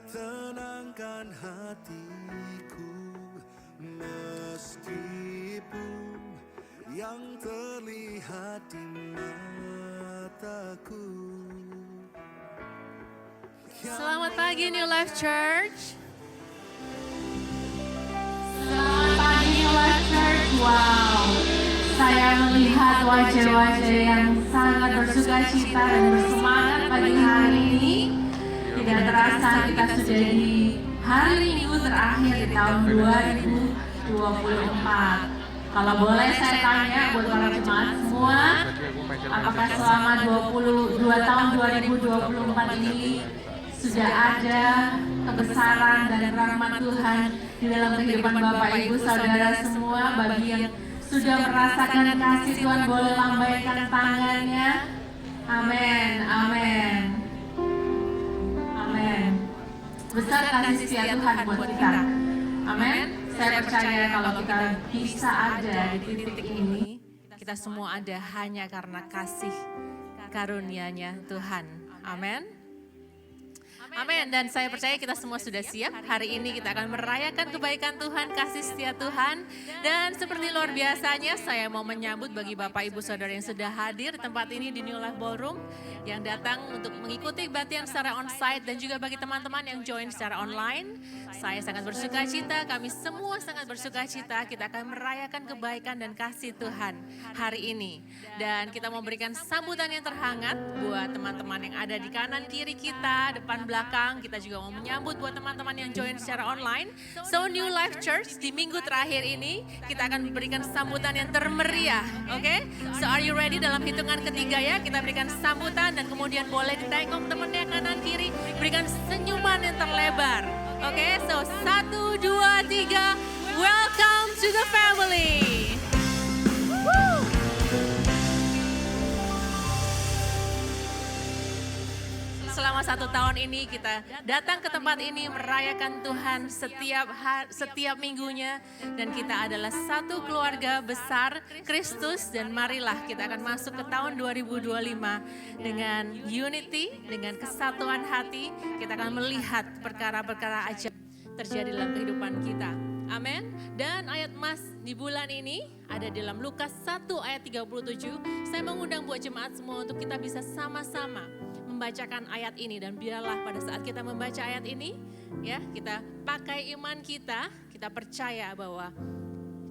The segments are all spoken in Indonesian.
tenangkan hatiku meskipun yang terlihat di mataku. Selamat pagi New Life Church. Selamat pagi New Life Church. Wow, saya melihat wajah-wajah yang sangat bersukacita dan bersemangat pagi hari ini. Tidak terasa kita sudah di hari Minggu terakhir di tahun 2024. Kalau boleh saya tanya buat para jemaat semua, apakah selama 22 tahun 2024 ini sudah ada kebesaran dan rahmat Tuhan di dalam kehidupan Bapak Ibu Saudara semua? Bagi yang sudah merasakan kasih Tuhan boleh lambaikan tangannya. Amin, amin, amin. Besar kasih setia Tuhan buat kita. Amin. Saya percaya kalau kita bisa ada di titik ini, Kita semua ada hanya karena kasih karunia-Nya Tuhan. Amin. Amin, dan saya percaya kita semua sudah siap. Hari ini kita akan merayakan kebaikan Tuhan, kasih setia Tuhan. Dan seperti luar biasanya, saya mau menyambut bagi Bapak Ibu Saudara yang sudah hadir di tempat ini di New Life Ballroom, yang datang untuk mengikuti kebaktian secara on-site, dan juga bagi teman-teman yang join secara online. Saya sangat bersuka cita, kami semua sangat bersuka cita, kita akan merayakan kebaikan dan kasih Tuhan hari ini. Dan kita mau berikan sambutan yang terhangat buat teman-teman yang ada di kanan kiri kita, depan belakang. Kita juga mau menyambut buat teman-teman yang join secara online. So New Life Church di minggu terakhir ini kita akan berikan sambutan yang termeriah. Oke? So are you ready? Dalam hitungan ketiga ya, kita berikan sambutan dan kemudian boleh ditengok temannya kanan kiri, berikan senyuman yang terlebar. Oke? So 1, 2, 3, welcome to the family. Woo! Selama 1 tahun ini kita datang ke tempat ini merayakan Tuhan setiap minggunya. Dan kita adalah satu keluarga besar Kristus. Dan marilah kita akan masuk ke tahun 2025 dengan unity, dengan kesatuan hati. Kita akan melihat perkara-perkara ajaib terjadi dalam kehidupan kita. Amin. Dan ayat emas di bulan ini ada dalam Lukas 1 ayat 37. Saya mengundang buat jemaat semua untuk kita bisa sama-sama membacakan ayat ini, dan biarlah pada saat kita membaca ayat ini ya, kita pakai iman kita percaya bahwa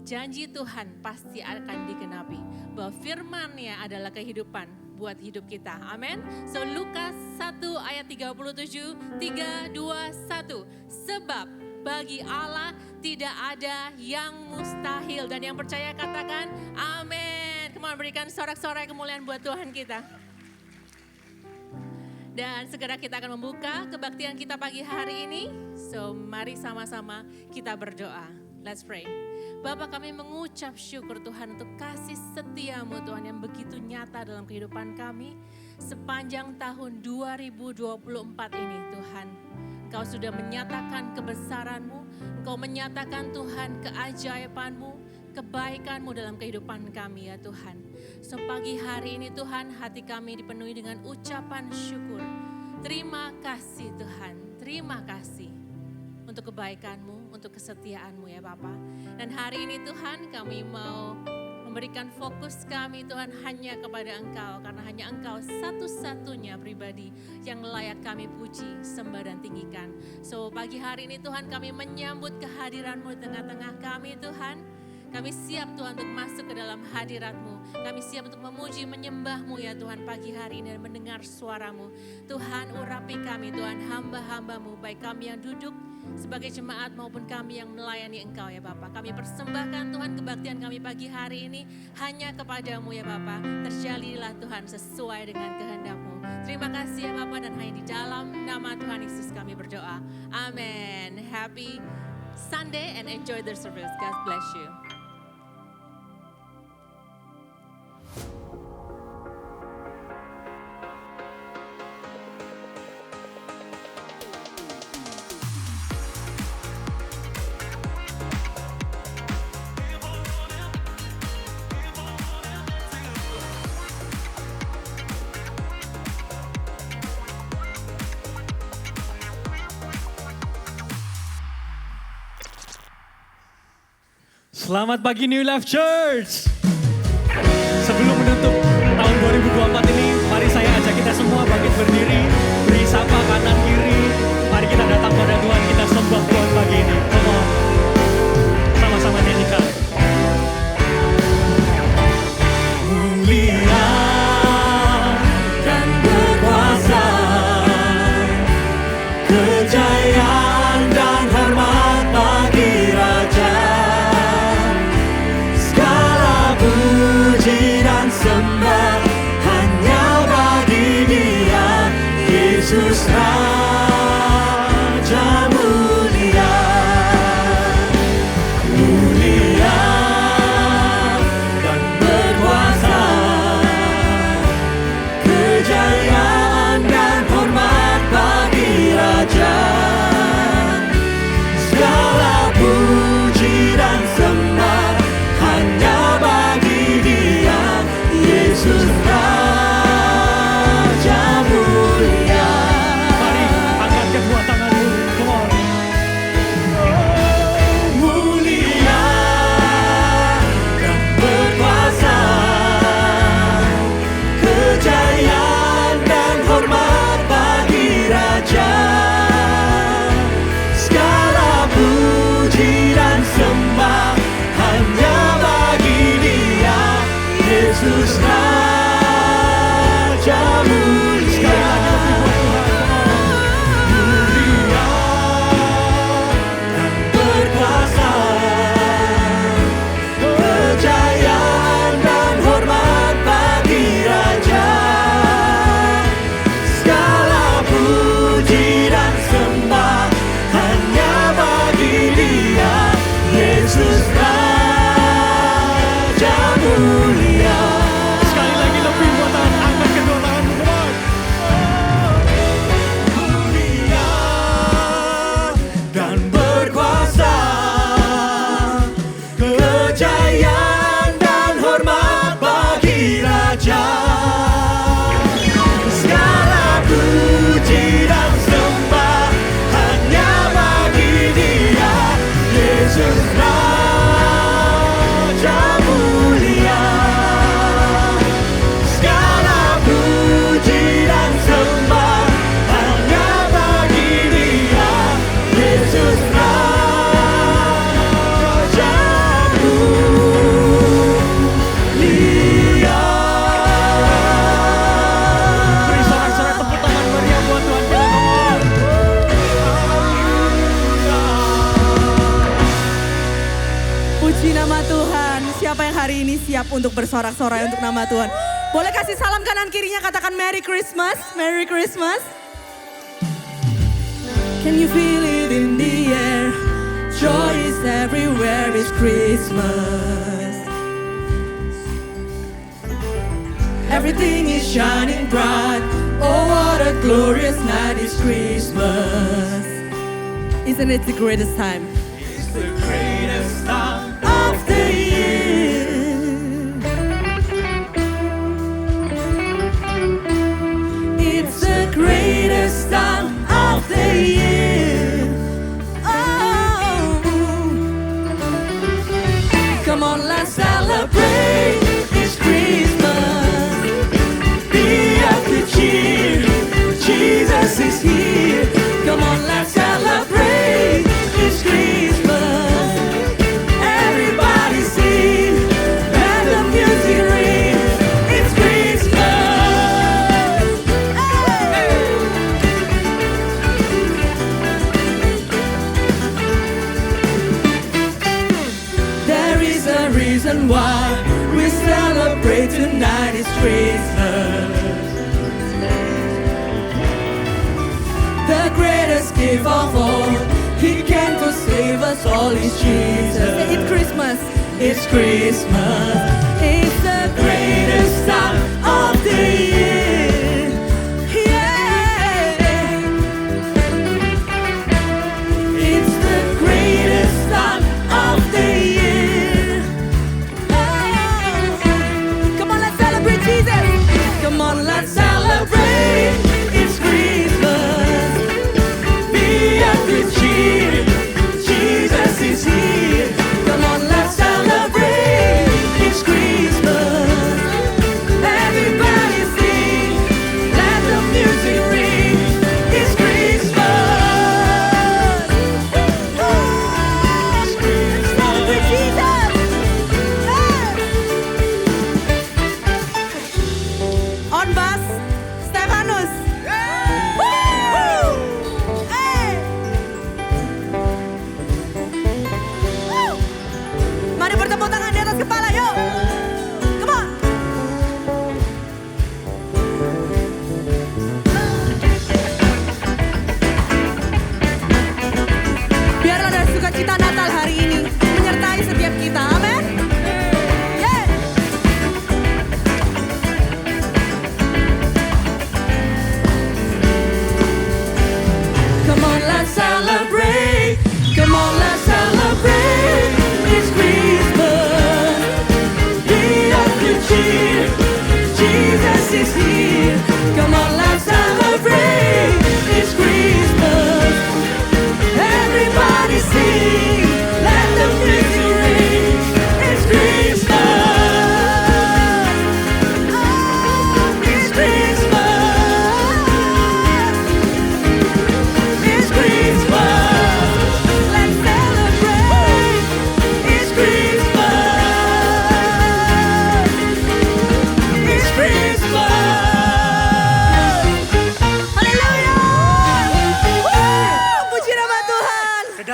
janji Tuhan pasti akan digenapi, bahwa firman-Nya adalah kehidupan buat hidup kita. Amin. So Lukas 1 ayat 37, 3, 2, 1. Sebab bagi Allah tidak ada yang mustahil, dan yang percaya katakan amin. Come on, berikan sorak-sorai kemuliaan buat Tuhan kita. Dan segera kita akan membuka kebaktian kita pagi hari ini. So mari sama-sama kita berdoa. Let's pray. Bapa, kami mengucap syukur Tuhan untuk kasih setiamu Tuhan yang begitu nyata dalam kehidupan kami. Sepanjang tahun 2024 ini Tuhan. Engkau sudah menyatakan kebesaran-Mu. Engkau menyatakan Tuhan keajaiban-Mu, kebaikan-Mu dalam kehidupan kami ya Tuhan. So pagi hari ini Tuhan, hati kami dipenuhi dengan ucapan syukur. Terima kasih Tuhan, terima kasih untuk kebaikan-Mu, untuk kesetiaan-Mu ya Bapa. Dan hari ini Tuhan, kami mau memberikan fokus kami Tuhan hanya kepada Engkau, karena hanya Engkau satu-satunya pribadi yang layak kami puji, sembah dan tinggikan. So pagi hari ini Tuhan, kami menyambut kehadiran-Mu di tengah-tengah kami Tuhan. Kami siap Tuhan untuk masuk ke dalam hadirat-Mu. Kami siap untuk memuji, menyembah-Mu ya Tuhan pagi hari ini dan mendengar suara-Mu. Tuhan urapi kami Tuhan, hamba-hamba-Mu, baik kami yang duduk sebagai jemaat maupun kami yang melayani Engkau ya Bapa. Kami persembahkan Tuhan kebaktian kami pagi hari ini hanya kepada-Mu ya Bapa. Terjadilah Tuhan sesuai dengan kehendak-Mu. Terima kasih ya Bapa, dan hanya di dalam nama Tuhan Yesus kami berdoa. Amin. Happy Sunday and enjoy the service. God bless you. Selamat pagi New Life Church. Sebelum menutup tahun 2024 ini, mari saya ajak kita semua bangkit berdiri, beri sapa kanan kiri. Mari kita datang pada Tuhan, kita sembah Tuhan pagi ini. Come on. Sama-sama nyanyikan. Mulia dan berkuasa, kejayaan dan hormat bagi Raja. Segala puji dan sembah hanya bagi Dia, Yesus Raja mulia. Mulia dan berkuasa, kejayaan dan hormat bagi Raja. Segala puji dan sembah hanya bagi Dia, Yesus Raja mulia. Mari angkat kedua tanganmu, come on. Mulia dan berkuasa, kejayaan dan hormat bagi Raja. Segala puji dan sembah hanya bagi Dia, Yesus Raja mulia. Mulia dan berkuasa, kejayaan dan hormat bagi Raja. Segala puji dan sembah hanya bagi Dia, Yesus Raja mulia. Sekali lagi lebih buat tangan, angkat kedua tanganmu, come on. Mulia dan berkuasa, kejayaan dan hormat bagi Raja. Segala puji dan sembah hanya bagi Dia, Yesus Raja mulia. Segala puji dan sembah hanya bagi Dia, Yesus Raja mulia. Beri sorak-sorai tepuk tangan meriah buat Tuhan kita, come on. Puji nama Tuhan. Siapa yang hari ini siap untuk bersorak-sorai untuk nama Tuhan? Boleh kasih salam kanan kirinya, katakan Merry Christmas, Merry Christmas. Can you feel it in the air? Joy is everywhere, it's Christmas. Everything is shining bright. Oh, what a glorious night, it's Christmas. Isn't it the greatest time? It's the greatest time Of the year. It's the greatest time of the year. Oh, come on, let's celebrate. It's Christmas. Be of good cheer. Jesus is here. Come on, let's celebrate. It's Christmas. Everybody sing. Let the music ring. It's Christmas. Hey. There is a reason why we celebrate tonight. It's Christmas. The greatest gift of all, He came to save us all, is Jesus. It's Christmas. It's Christmas. It's the greatest time of the year. Yeah. It's the greatest time of the year. Oh. Come on, let's celebrate Jesus. Come on, let's celebrate. It's Christmas. Be of good cheer. Jesus is here. Come on, let's celebrate.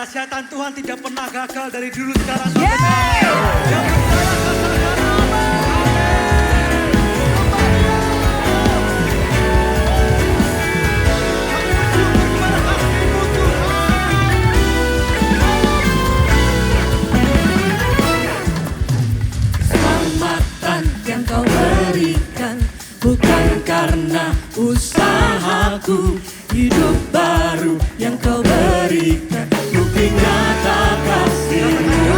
kedahsyatan Tuhan tidak pernah gagal dari dulu sekarang sampai sekarang. Yang percaya katakan Keselamatan yang kau berikan bukan karena usahaku. Hidup baru yang kau berikan bukti nyata kasih-Mu.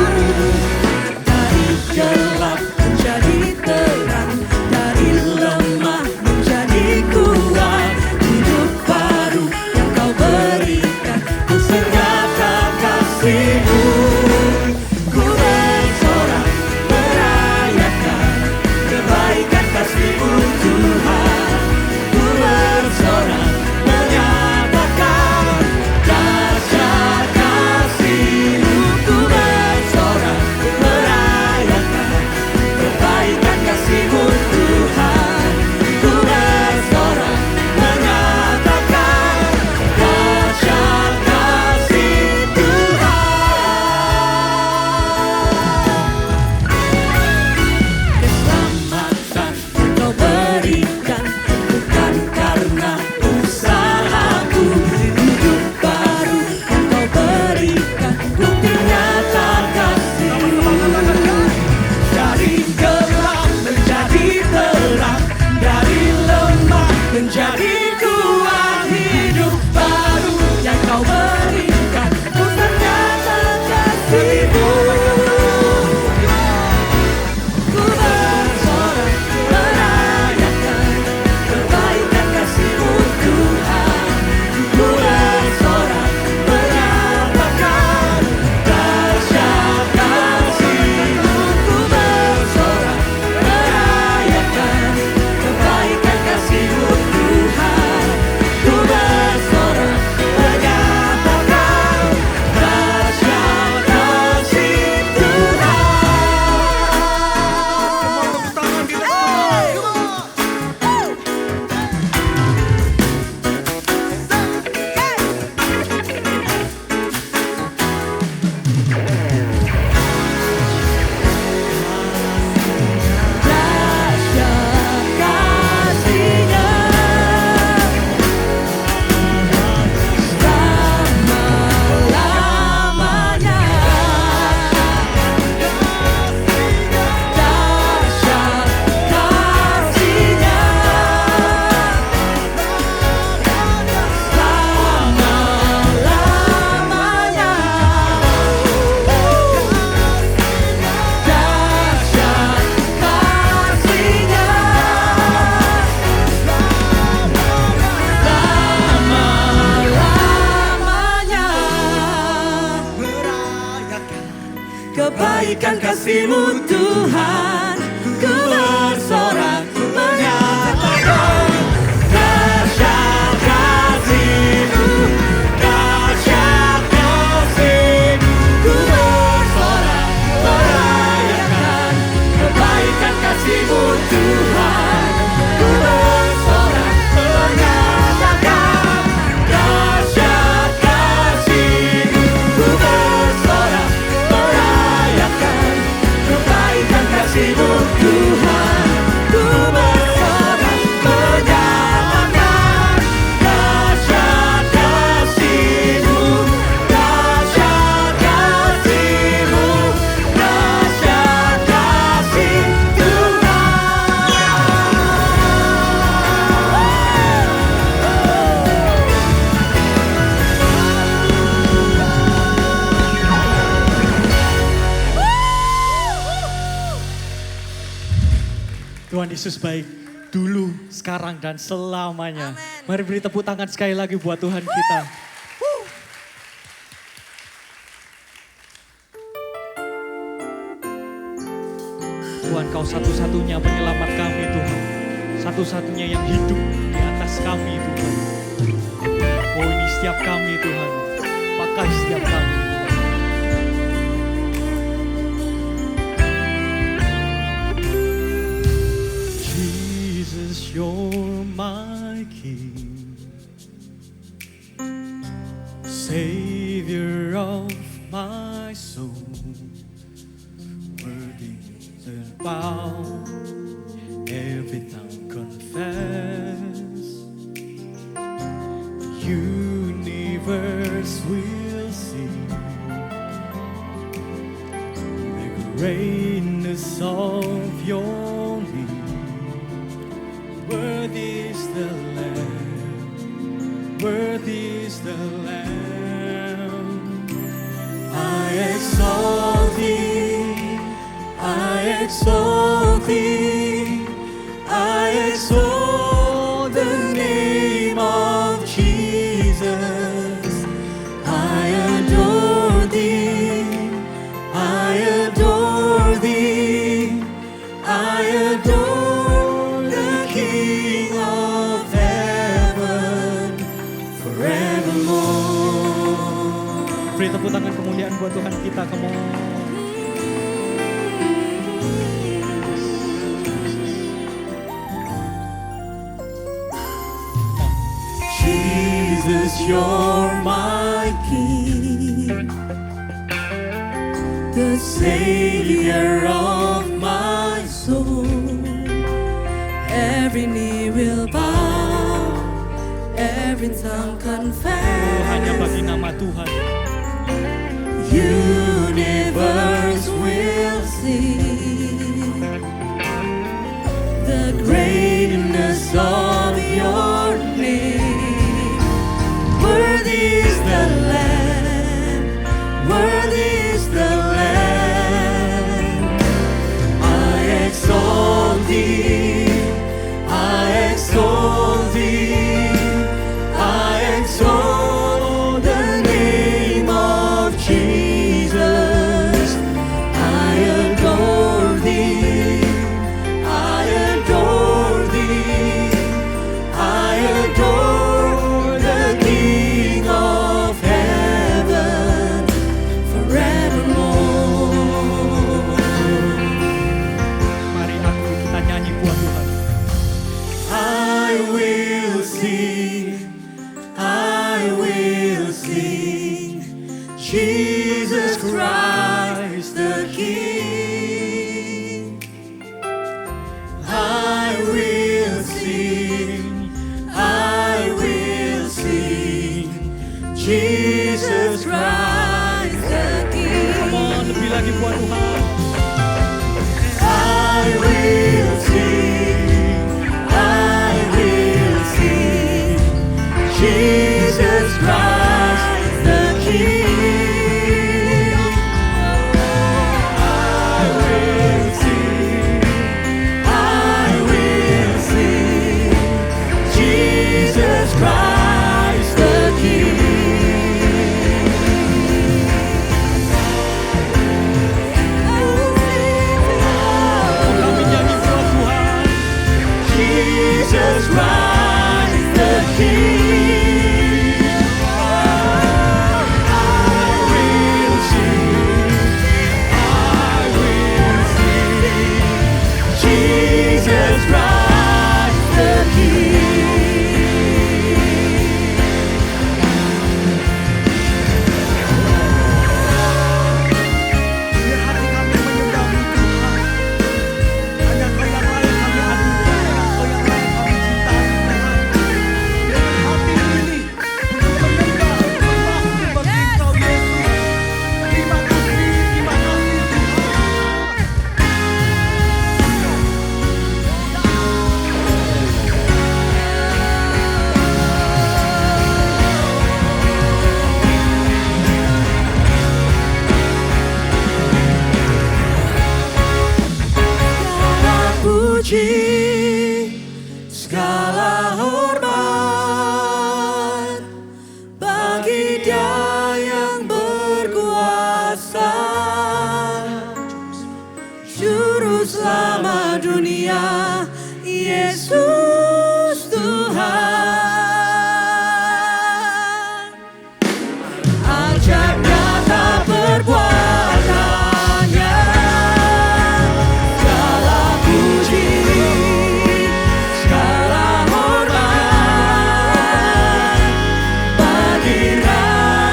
Dari gelap menjadi terang, dari lemah menjadi kuat. Hidup baru yang kau berikan bukti nyata kasih-Mu. Ku bersorak merayakan kebaikan kasih-Mu Tuhan. Ku bersorak menyatakan dahsyat kasih-Mu. Ku bersorak merayakan kebaikan kasih-Mu Tuhan. Ku bersorak menyatakan dahsyat kasih Tuhan. Keselamatan yang kau berikan bukan karena usahaku. Hidup baru yang kau berikan bukti nyata kasih-Mu. Dari gelap menjadi terang, dari lemah menjadi kuat. Hidup baru yang kau berikan bukti nyata kasih-Mu. Ku bersorak merayakan kebaikan kasih-Mu Tuhan. Ku bersorak menyatakan dahsyat kasih-Mu. Ku bersorak merayakan kebaikan kasih-Mu Tuhan. Ku bersorak menyatakan dahsyat kasih Tuhan. Tepuk tangan kita semua. Dahsyat kasih-Nya selama-lamanya. Dahsyat kasih-Nya selama-lamanya. Dahsyat kasih-Nya selama-lamanya. Kebaikan kasih-Mu Tuhan. Ku bersorak menyatakan dahsyat kasih-Mu. Dahsyat kasih-Mu. Ku bersorak merayakan kebaikan kasih-Mu Tuhan. Ku bersorak menyatakan dahsyat kasih-Mu. Ku bersorak merayakan kebaikan kasih-Mu Tuhan. Ku bersorak menyatakan dahsyat kasih-Mu. Dahsyat kasih-Mu. Dahsyat kasih Tuhan Yesus baik dulu, sekarang, dan selamanya. Mari beri tepuk tangan sekali lagi buat Tuhan kita. Tuhan, Kau satu-satunya penyelamat kami Tuhan. Satu-satunya yang hidup di atas kami Tuhan. Oh, ini setiap kami Tuhan. Pakai setiap kami Tuhan. Jesus, you're my King, Savior of universe will see the greatness of your name. Worthy is the Lamb, worthy is the Lamb. I exalt thee, I exalt thee, I exalt the name of Jesus. I adore thee, I adore thee, I adore the King of heaven forevermore. Beri tepuk tangan kemuliaan buat Tuhan kita, come on. Jesus, you're my King, the Savior of my soul. Every knee will bow, every tongue confess. Hanya bagi nama Tuhan. Universe will see the greatness of your name. Worthy is the Lamb, worthy is the Lamb. I exalt thee, I exalt thee, I exalt the name of Jesus. I adore thee, I adore thee, I adore the King of heaven forevermore. Mari kita nyanyi buat Tuhan. I will sing, I will sing, Jesus Christ the King. I will sing, I will sing, Jesus Christ the King. Come on, lebih lagi buat Tuhan. I will sing, I will sing, Jesus Christ the King. I will sing, I will sing, Jesus Christ the King. Kami nyanyi buat Tuhan. Jesus Christ the King. I will sing, I will sing, Jesus Christ the King. Biar hati kami menyembah Tuhan. Hanya Kau yang layak kami adukan, hanya Kau yang layak kami cintai Tuhan. Dengan hati ini untuk menyembah, menyembah Engkau Yesus. Terima kasih Tuhan. Segala puji, segala hormat bagi Dia yang berkuasa, Juru Selamat dunia, Yesus Tuhan. Ajaib nyata perbuatannya, segala puji, segala hormat bagi Raja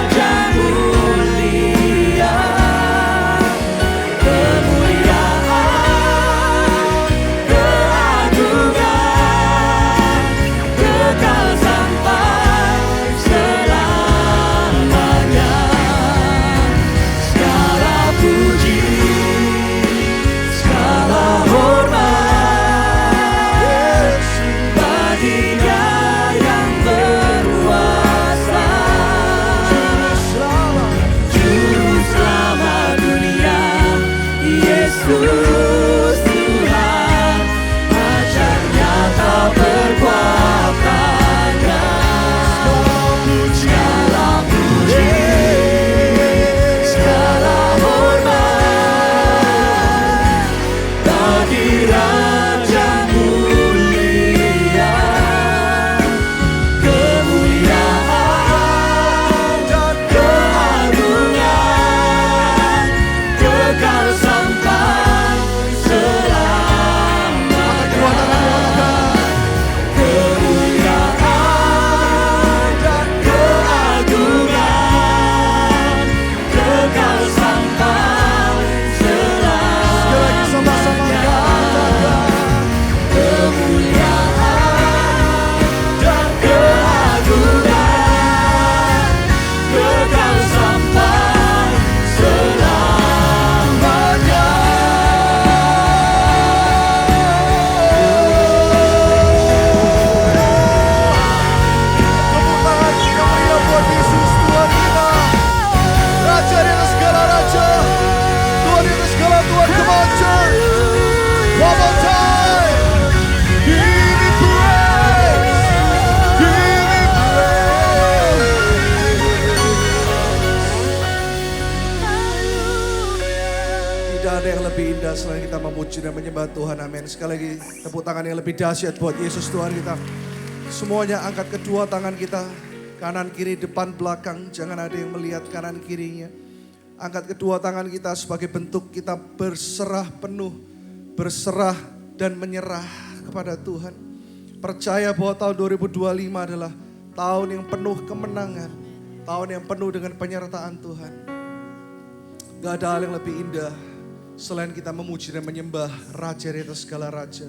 lebih indah selain kita memuji dan menyembah Tuhan. Amin. Sekali lagi tepuk tangan yang lebih dahsyat buat Yesus Tuhan kita. Semuanya angkat kedua tangan kita. Kanan, kiri, depan, belakang. Jangan ada yang melihat kanan kirinya. Angkat kedua tangan kita sebagai bentuk kita berserah penuh. Berserah dan menyerah kepada Tuhan. Percaya bahwa tahun 2025 adalah tahun yang penuh kemenangan. Tahun yang penuh dengan penyertaan Tuhan. Gak ada hal yang lebih indah selain kita memuji dan menyembah Raja di atas segala Raja.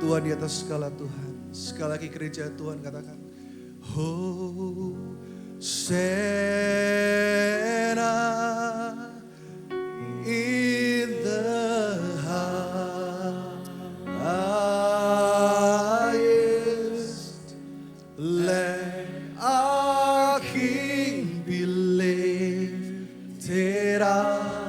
Tuhan di atas segala Tuhan. Sekali lagi gereja Tuhan katakan. Hosanna in the highest. Let our King be lifted up.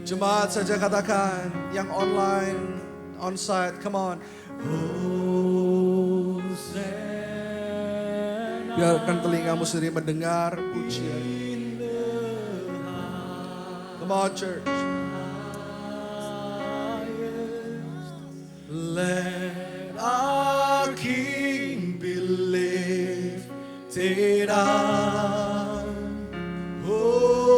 Jemaat saja katakan, yang online, onsite, come on. Biarkan telingamu sendiri mendengar pujian. Come on church. Let our King be lifted up. Hosanna.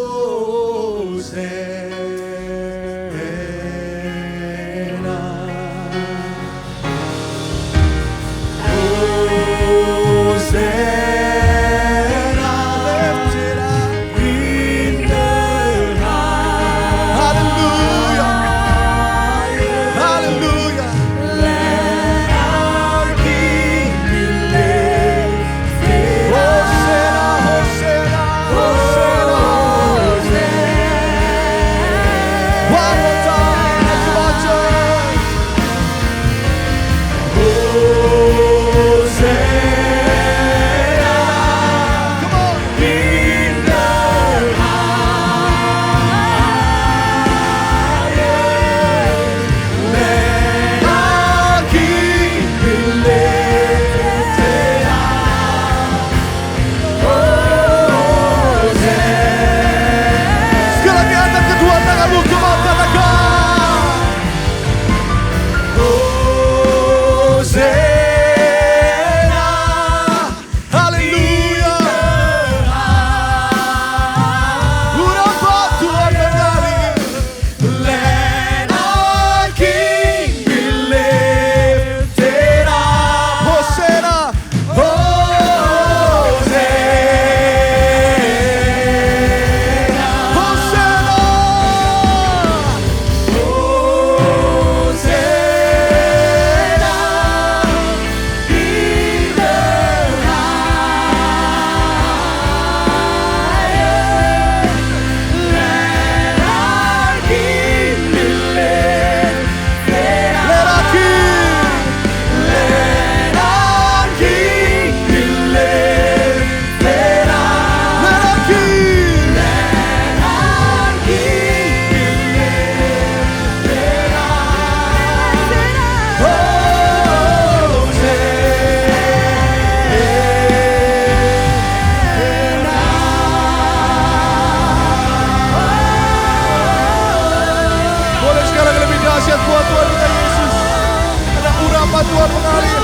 Tuhan mengalir.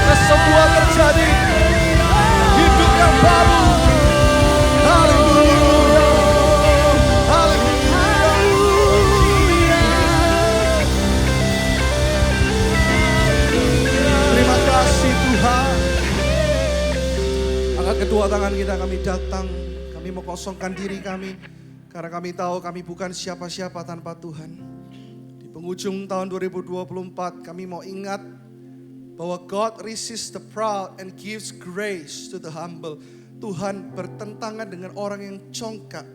Ada semua terjadi. Hidup yang baru. Haleluya. Haleluya. Terima kasih Tuhan. Angkat kedua tangan kita, kami datang. Kami mau kosongkan diri kami. Karena kami tahu kami bukan siapa-siapa tanpa Tuhan. Penghujung tahun 2024 kami mau ingat bahwa God resists the proud and gives grace to the humble. Tuhan bertentangan dengan orang yang congkak,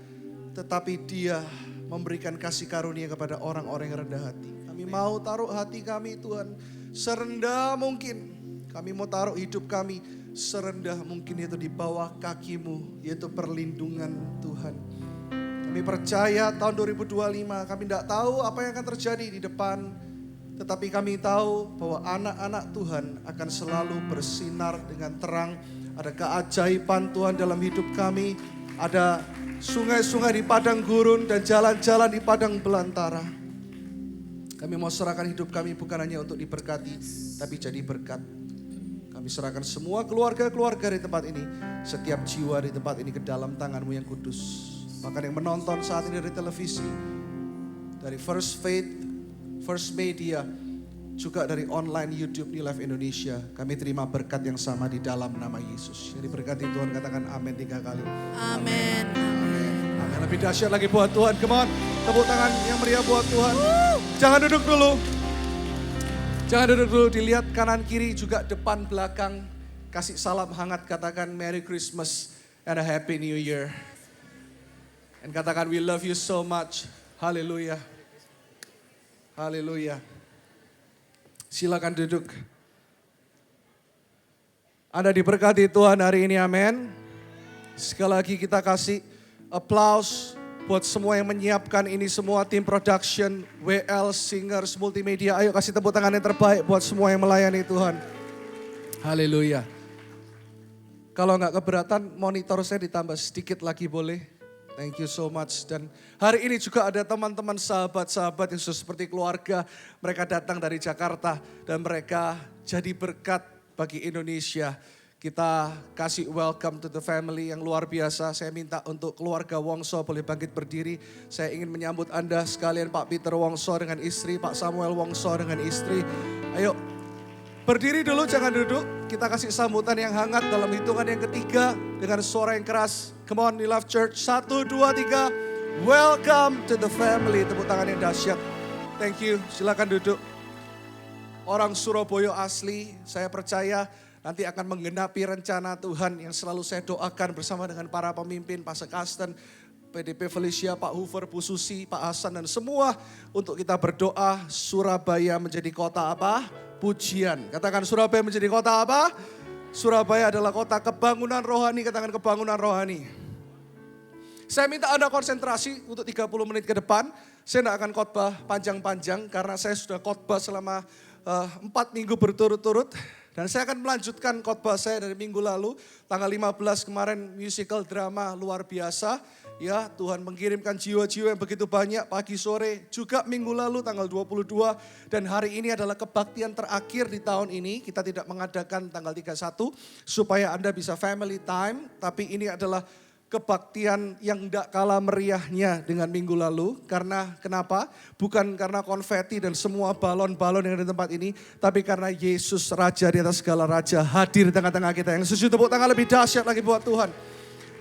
tetapi Dia memberikan kasih karunia kepada orang-orang yang rendah hati. Kami mau taruh hati kami Tuhan serendah mungkin. Kami mau taruh hidup kami serendah mungkin, yaitu di bawah kaki-Mu, yaitu perlindungan Tuhan. Kami percaya tahun 2025 kami tidak tahu apa yang akan terjadi di depan. Tetapi kami tahu bahwa anak-anak Tuhan akan selalu bersinar dengan terang. Ada keajaiban Tuhan dalam hidup kami. Ada sungai-sungai di padang gurun dan jalan-jalan di padang belantara. Kami mau serahkan hidup kami bukan hanya untuk diberkati, tapi jadi berkat. Kami serahkan semua keluarga-keluarga di tempat ini, setiap jiwa di tempat ini ke dalam tangan-Mu yang kudus. Bahkan yang menonton saat ini dari televisi, dari First Faith, First Media, juga dari online YouTube New Life Indonesia. Kami terima berkat yang sama di dalam nama Yesus. Yang diberkati Tuhan katakan amin 3 kali. Amin. Amin. Lebih dahsyat lagi buat Tuhan. Come on, tepuk tangan yang meriah buat Tuhan. Jangan duduk dulu. Jangan duduk dulu, dilihat kanan kiri juga depan belakang. Kasih salam hangat, katakan Merry Christmas and a Happy New Year. Dan katakan we love you so much. Haleluya. Haleluya. Silakan duduk. Anda diberkati Tuhan hari ini, amin. Sekali lagi kita kasih applause buat semua yang menyiapkan ini semua, tim production, WL, singers, multimedia. Ayo kasih tepuk tangan yang terbaik buat semua yang melayani Tuhan. Haleluya. Kalau nggak keberatan, monitor saya ditambah sedikit lagi boleh. Thank you so much. Dan hari ini juga ada teman-teman sahabat-sahabat yang seperti keluarga. Mereka datang dari Jakarta dan mereka jadi berkat bagi Indonesia. Kita kasih welcome to the family yang luar biasa. Saya minta untuk keluarga Wongso boleh bangkit berdiri. Saya ingin menyambut Anda sekalian, Pak Peter Wongso dengan istri, Pak Samuel Wongso dengan istri. Ayo berdiri dulu, jangan duduk. Kita kasih sambutan yang hangat dalam hitungan yang ketiga dengan suara yang keras. Come on, New Life Church. 1, 2, 3. Welcome to the family. Tepuk tangan yang dahsyat. Thank you. Silakan duduk. Orang Surabaya asli, saya percaya nanti akan menggenapi rencana Tuhan yang selalu saya doakan bersama dengan para pemimpin, Pak Sekasten, PDP Felicia, Pak Hoover, Bu Susi, Pak Hasan dan semua untuk kita berdoa Surabaya menjadi kota apa? Pujian. Katakan Surabaya menjadi kota apa? Surabaya adalah kota kebangunan rohani, katakan kebangunan rohani. Saya minta Anda konsentrasi untuk 30 menit ke depan. Saya tidak akan khotbah panjang-panjang karena saya sudah khotbah selama 4 minggu berturut-turut. Dan saya akan melanjutkan khotbah saya dari minggu lalu, tanggal 15 kemarin musical drama luar biasa. Ya, Tuhan mengirimkan jiwa-jiwa yang begitu banyak pagi sore, juga minggu lalu tanggal 22 dan hari ini adalah kebaktian terakhir di tahun ini. Kita tidak mengadakan tanggal 31 supaya Anda bisa family time, tapi ini adalah kebaktian yang tidak kalah meriahnya dengan minggu lalu. Karena kenapa? Bukan karena konfeti dan semua balon-balon yang ada di tempat ini, tapi karena Yesus Raja di atas segala raja hadir di tengah-tengah kita. Yang setuju tepuk tangan lebih dahsyat lagi buat Tuhan.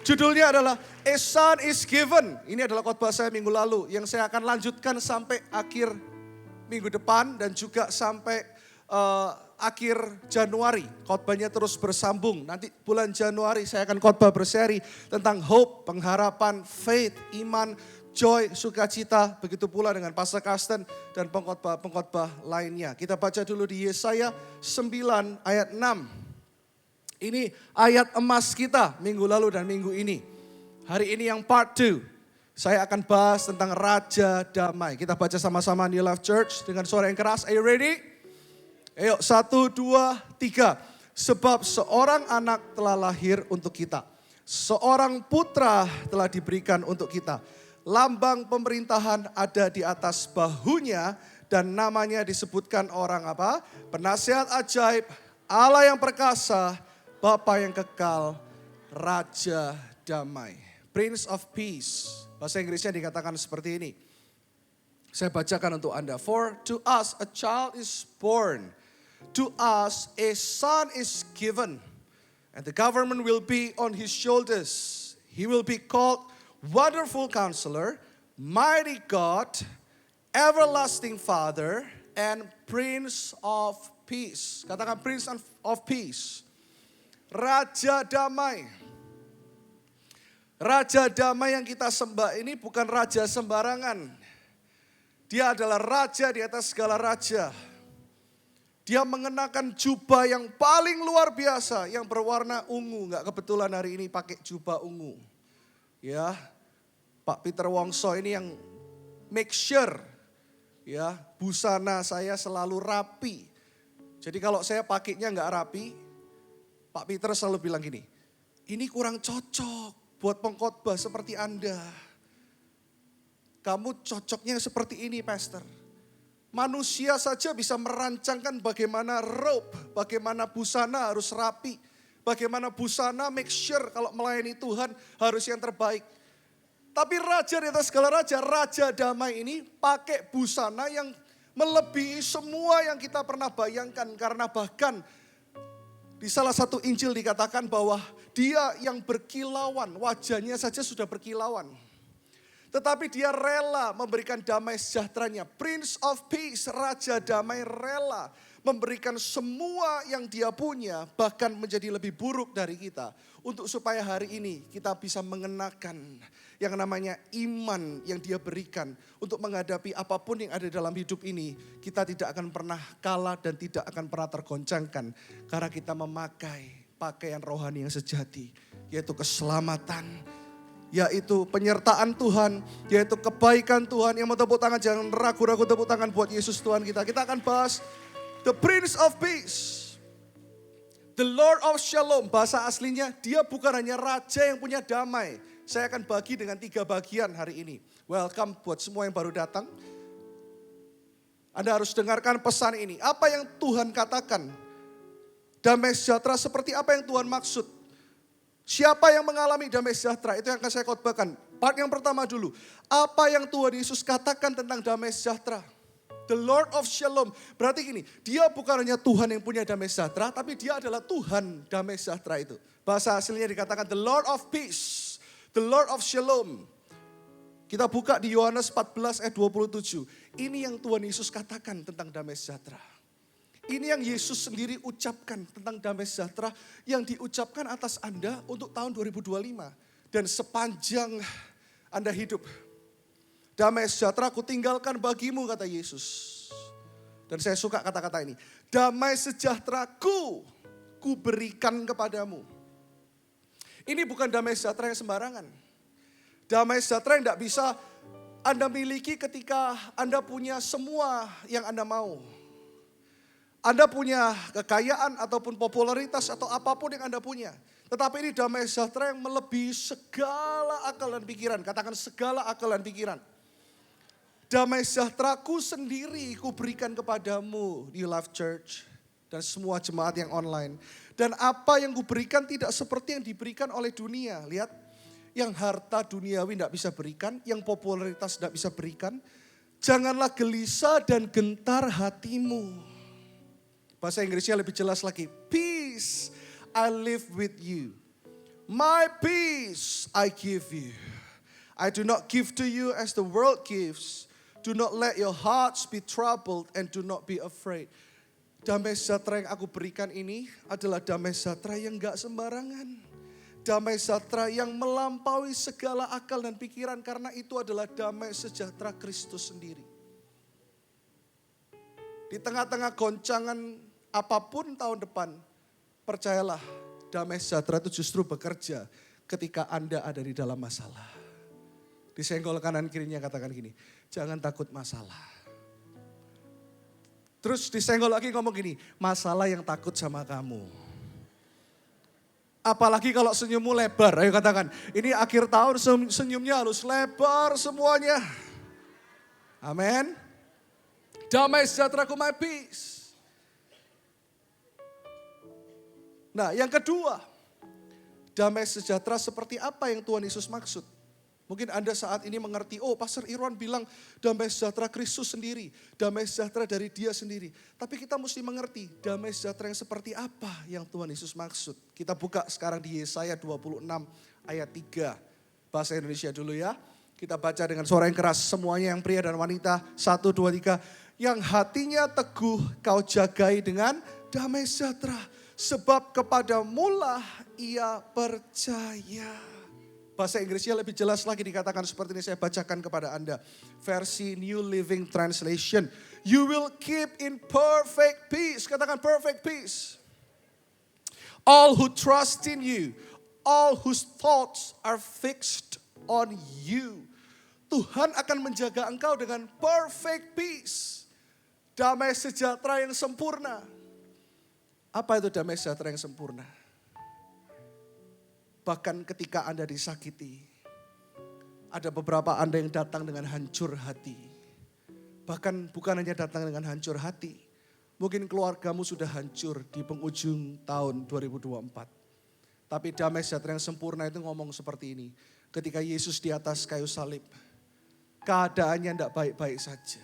Judulnya adalah A Son is Given. Ini adalah khotbah saya minggu lalu yang saya akan lanjutkan sampai akhir minggu depan dan juga sampai akhir Januari. Khotbahnya terus bersambung. Nanti bulan Januari saya akan khotbah berseri tentang hope, pengharapan, faith, iman, joy, sukacita. Begitu pula dengan Pastor Karsten dan pengkhotbah-pengkhotbah lainnya. Kita baca dulu di Yesaya 9 ayat 6. Ini ayat emas kita minggu lalu dan minggu ini. Hari ini yang part 2. Saya akan bahas tentang Raja Damai. Kita baca sama-sama New Life Church dengan suara yang keras. Are you ready? Ayo 1, 2, 3. Sebab seorang anak telah lahir untuk kita. Seorang putra telah diberikan untuk kita. Lambang pemerintahan ada di atas bahunya dan namanya disebutkan orang apa? Penasihat ajaib, Allah yang perkasa, Bapa yang kekal, Raja Damai. Prince of Peace. Bahasa Inggrisnya dikatakan seperti ini. Saya bacakan untuk Anda. For to us a child is born. To us a son is given. And the government will be on his shoulders. He will be called Wonderful Counselor, Mighty God, Everlasting Father, and Prince of Peace. Katakan Prince of Peace. Raja Damai. Raja Damai yang kita sembah ini bukan raja sembarangan. Dia adalah raja di atas segala raja. Dia mengenakan jubah yang paling luar biasa yang berwarna ungu. Enggak kebetulan hari ini pakai jubah ungu. Ya, Pak Peter Wongso ini yang make sure ya busana saya selalu rapi. Jadi kalau saya pakainya enggak rapi, Pak Peter selalu bilang gini, ini kurang cocok buat pengkhotbah seperti Anda. Kamu cocoknya seperti ini, Pastor. Manusia saja bisa merancangkan bagaimana robe, bagaimana busana harus rapi. Bagaimana busana make sure kalau melayani Tuhan harus yang terbaik. Tapi raja di atas segala raja, Raja Damai ini pakai busana yang melebihi semua yang kita pernah bayangkan. Karena bahkan di salah satu Injil dikatakan bahwa dia yang berkilauan, wajahnya saja sudah berkilauan. Tetapi dia rela memberikan damai sejahteranya. Prince of Peace, Raja Damai rela memberikan semua yang dia punya, bahkan menjadi lebih buruk dari kita. Untuk supaya hari ini kita bisa mengenakan yang namanya iman yang dia berikan. Untuk menghadapi apapun yang ada dalam hidup ini, kita tidak akan pernah kalah dan tidak akan pernah tergoncangkan. Karena kita memakai pakaian rohani yang sejati, yaitu keselamatan, yaitu penyertaan Tuhan, yaitu kebaikan Tuhan. Yang mau tepuk tangan, jangan ragu-ragu tepuk tangan buat Yesus Tuhan kita. Kita akan bahas The Prince of Peace, the Lord of Shalom. Bahasa aslinya dia bukan hanya raja yang punya damai. Saya akan bagi dengan 3 bagian hari ini. Welcome buat semua yang baru datang. Anda harus dengarkan pesan ini. Apa yang Tuhan katakan? Damai sejahtera seperti apa yang Tuhan maksud? Siapa yang mengalami damai sejahtera? Itu yang akan saya khotbahkan. Part yang pertama dulu. Apa yang Tuhan Yesus katakan tentang damai sejahtera? The Lord of Shalom. Berarti gini, dia bukan hanya Tuhan yang punya damai sejahtera, tapi dia adalah Tuhan damai sejahtera itu. Bahasa aslinya dikatakan the Lord of Peace, the Lord of Shalom. Kita buka di Yohanes 14 ayat 27. Ini yang Tuhan Yesus katakan tentang damai sejahtera. Ini yang Yesus sendiri ucapkan tentang damai sejahtera yang diucapkan atas Anda untuk tahun 2025. Dan sepanjang Anda hidup. Damai sejahtera ku tinggalkan bagimu, kata Yesus. Dan saya suka kata-kata ini. Damai sejahtera ku berikan kepadamu. Ini bukan damai sejahtera yang sembarangan. Damai sejahtera yang tidak bisa Anda miliki ketika Anda punya semua yang Anda mau. Anda punya kekayaan ataupun popularitas atau apapun yang Anda punya. Tetapi ini damai sejahtera yang melebihi segala akal dan pikiran. Katakan segala akal dan pikiran. Damai sejahteraku sendiri ku berikan kepadamu di Life Church dan semua jemaat yang online. Dan apa yang ku berikan tidak seperti yang diberikan oleh dunia. Lihat, yang harta duniawi tidak bisa berikan, yang popularitas tidak bisa berikan. Janganlah gelisah dan gentar hatimu. Bahasa Inggrisnya lebih jelas lagi. Peace I live with you. My peace I give you. I do not give to you as the world gives. Do not let your hearts be troubled and do not be afraid. Damai sejahtera yang aku berikan ini adalah damai sejahtera yang gak sembarangan. Damai sejahtera yang melampaui segala akal dan pikiran karena itu adalah damai sejahtera Kristus sendiri. Di tengah-tengah goncangan apapun tahun depan, percayalah damai sejahtera itu justru bekerja ketika Anda ada di dalam masalah. Disenggol kanan kirinya katakan gini, jangan takut masalah. Terus disenggol lagi ngomong gini, masalah yang takut sama kamu. Apalagi kalau senyummu lebar, ayo katakan, ini akhir tahun senyumnya harus lebar semuanya. Amin. Damai sejahteraku my peace. Nah yang kedua, damai sejahtera seperti apa yang Tuhan Yesus maksud? Mungkin Anda saat ini mengerti, oh Pastor Irwan bilang damai sejahtera Kristus sendiri. Damai sejahtera dari dia sendiri. Tapi kita mesti mengerti damai sejahtera yang seperti apa yang Tuhan Yesus maksud. Kita buka sekarang di Yesaya 26 ayat 3. Bahasa Indonesia dulu ya. Kita baca dengan suara yang keras semuanya yang pria dan wanita. 1, 2, 3. Yang hatinya teguh kau jagai dengan damai sejahtera. Sebab kepadamulah ia percaya. Bahasa Inggrisnya lebih jelas lagi dikatakan seperti ini, saya bacakan kepada Anda. Versi New Living Translation. You will keep in perfect peace. Katakan perfect peace. All who trust in you. All whose thoughts are fixed on you. Tuhan akan menjaga engkau dengan perfect peace. Damai sejahtera yang sempurna. Apa itu damai sejahtera yang sempurna? Bahkan ketika Anda disakiti, ada beberapa Anda yang datang dengan hancur hati. Bahkan bukan hanya datang dengan hancur hati, mungkin keluargamu sudah hancur di penghujung tahun 2024. Tapi damai sejahtera yang sempurna itu ngomong seperti ini. Ketika Yesus di atas kayu salib, keadaannya tidak baik-baik saja.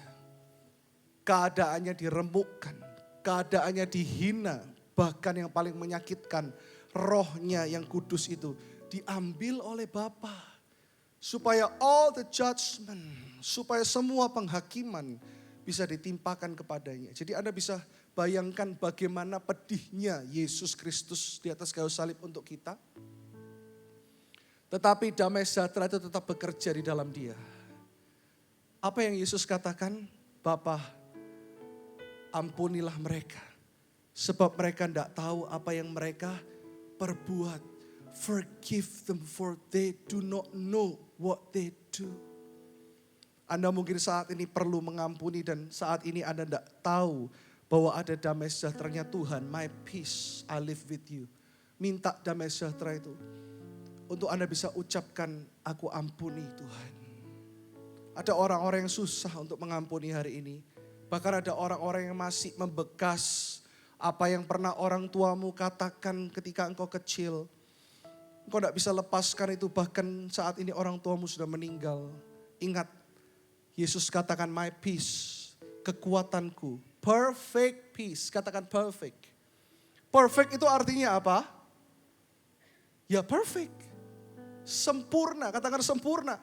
Keadaannya diremukkan, keadaannya dihina, bahkan yang paling menyakitkan, rohnya yang kudus itu diambil oleh Bapa. Supaya all the judgment, supaya semua penghakiman bisa ditimpakan kepadanya. Jadi Anda bisa bayangkan bagaimana pedihnya Yesus Kristus di atas kayu salib untuk kita. Tetapi damai sejahtera itu tetap bekerja di dalam dia. Apa yang Yesus katakan? Bapa, ampunilah mereka. Sebab mereka tidak tahu apa yang mereka perbuat. Forgive them for they do not know what they do. Anda mungkin saat ini perlu mengampuni dan saat ini Anda tidak tahu bahwa ada damai sejahteranya Tuhan. My peace I live with you. Minta damai sejahtera itu. Untuk Anda bisa ucapkan, aku ampuni Tuhan. Ada orang-orang yang susah untuk mengampuni hari ini. Bahkan ada orang-orang yang masih membekas apa yang pernah orang tuamu katakan ketika engkau kecil. Engkau tidak bisa lepaskan itu, bahkan saat ini orang tuamu sudah meninggal. Ingat, Yesus katakan my peace, kekuatanku, perfect peace, katakan perfect. Perfect itu artinya apa? Ya perfect, sempurna, katakan sempurna.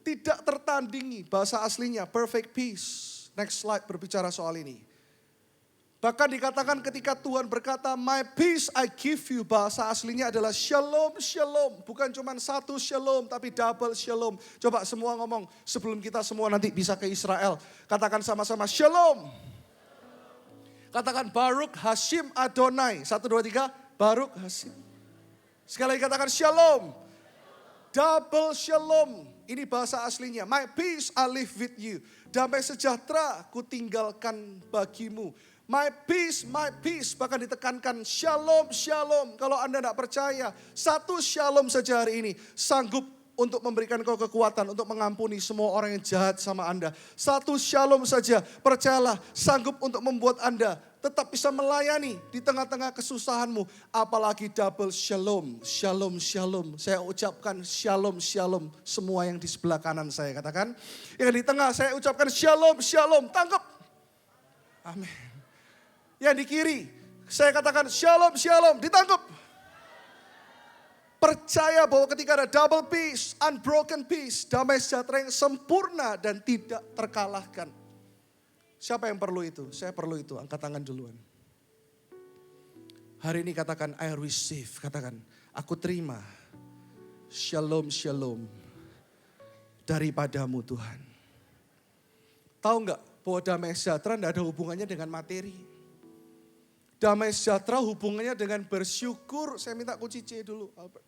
Tidak tertandingi, bahasa aslinya perfect peace. Next slide berbicara soal ini. Bahkan dikatakan ketika Tuhan berkata, my peace I give you. Bahasa aslinya adalah shalom, shalom. Bukan cuma satu shalom, tapi double shalom. Coba semua ngomong, sebelum kita semua nanti bisa ke Israel. Katakan sama-sama, shalom. Katakan Baruch Hashim Adonai. 1, 2, 3, Baruch Hashim. Sekali lagi katakan shalom. Double shalom. Ini bahasa aslinya. My peace I live with you. Damai sejahtera ku tinggalkan bagimu. My peace, bahkan ditekankan shalom, shalom. Kalau Anda tidak percaya, satu shalom saja hari ini sanggup untuk memberikan kau kekuatan untuk mengampuni semua orang yang jahat sama Anda. Satu shalom saja, percayalah, sanggup untuk membuat Anda tetap bisa melayani di tengah-tengah kesusahanmu. Apalagi double shalom, shalom, shalom. Saya ucapkan shalom, shalom. Semua yang di sebelah kanan saya katakan. Yang di tengah saya ucapkan shalom, shalom. Tangkap. Amin. Yang di kiri, saya katakan shalom, shalom, ditangkap. Percaya bahwa ketika ada double peace, unbroken peace, damai sejahtera yang sempurna dan tidak terkalahkan. Siapa yang perlu itu? Saya perlu itu, angkat tangan duluan. Hari ini katakan I receive, katakan aku terima shalom, shalom daripadamu Tuhan. Tahu enggak bahwa damai sejahtera tidak ada hubungannya dengan materi. Damai sejahtera hubungannya dengan bersyukur. Saya minta kunci C dulu, Albert.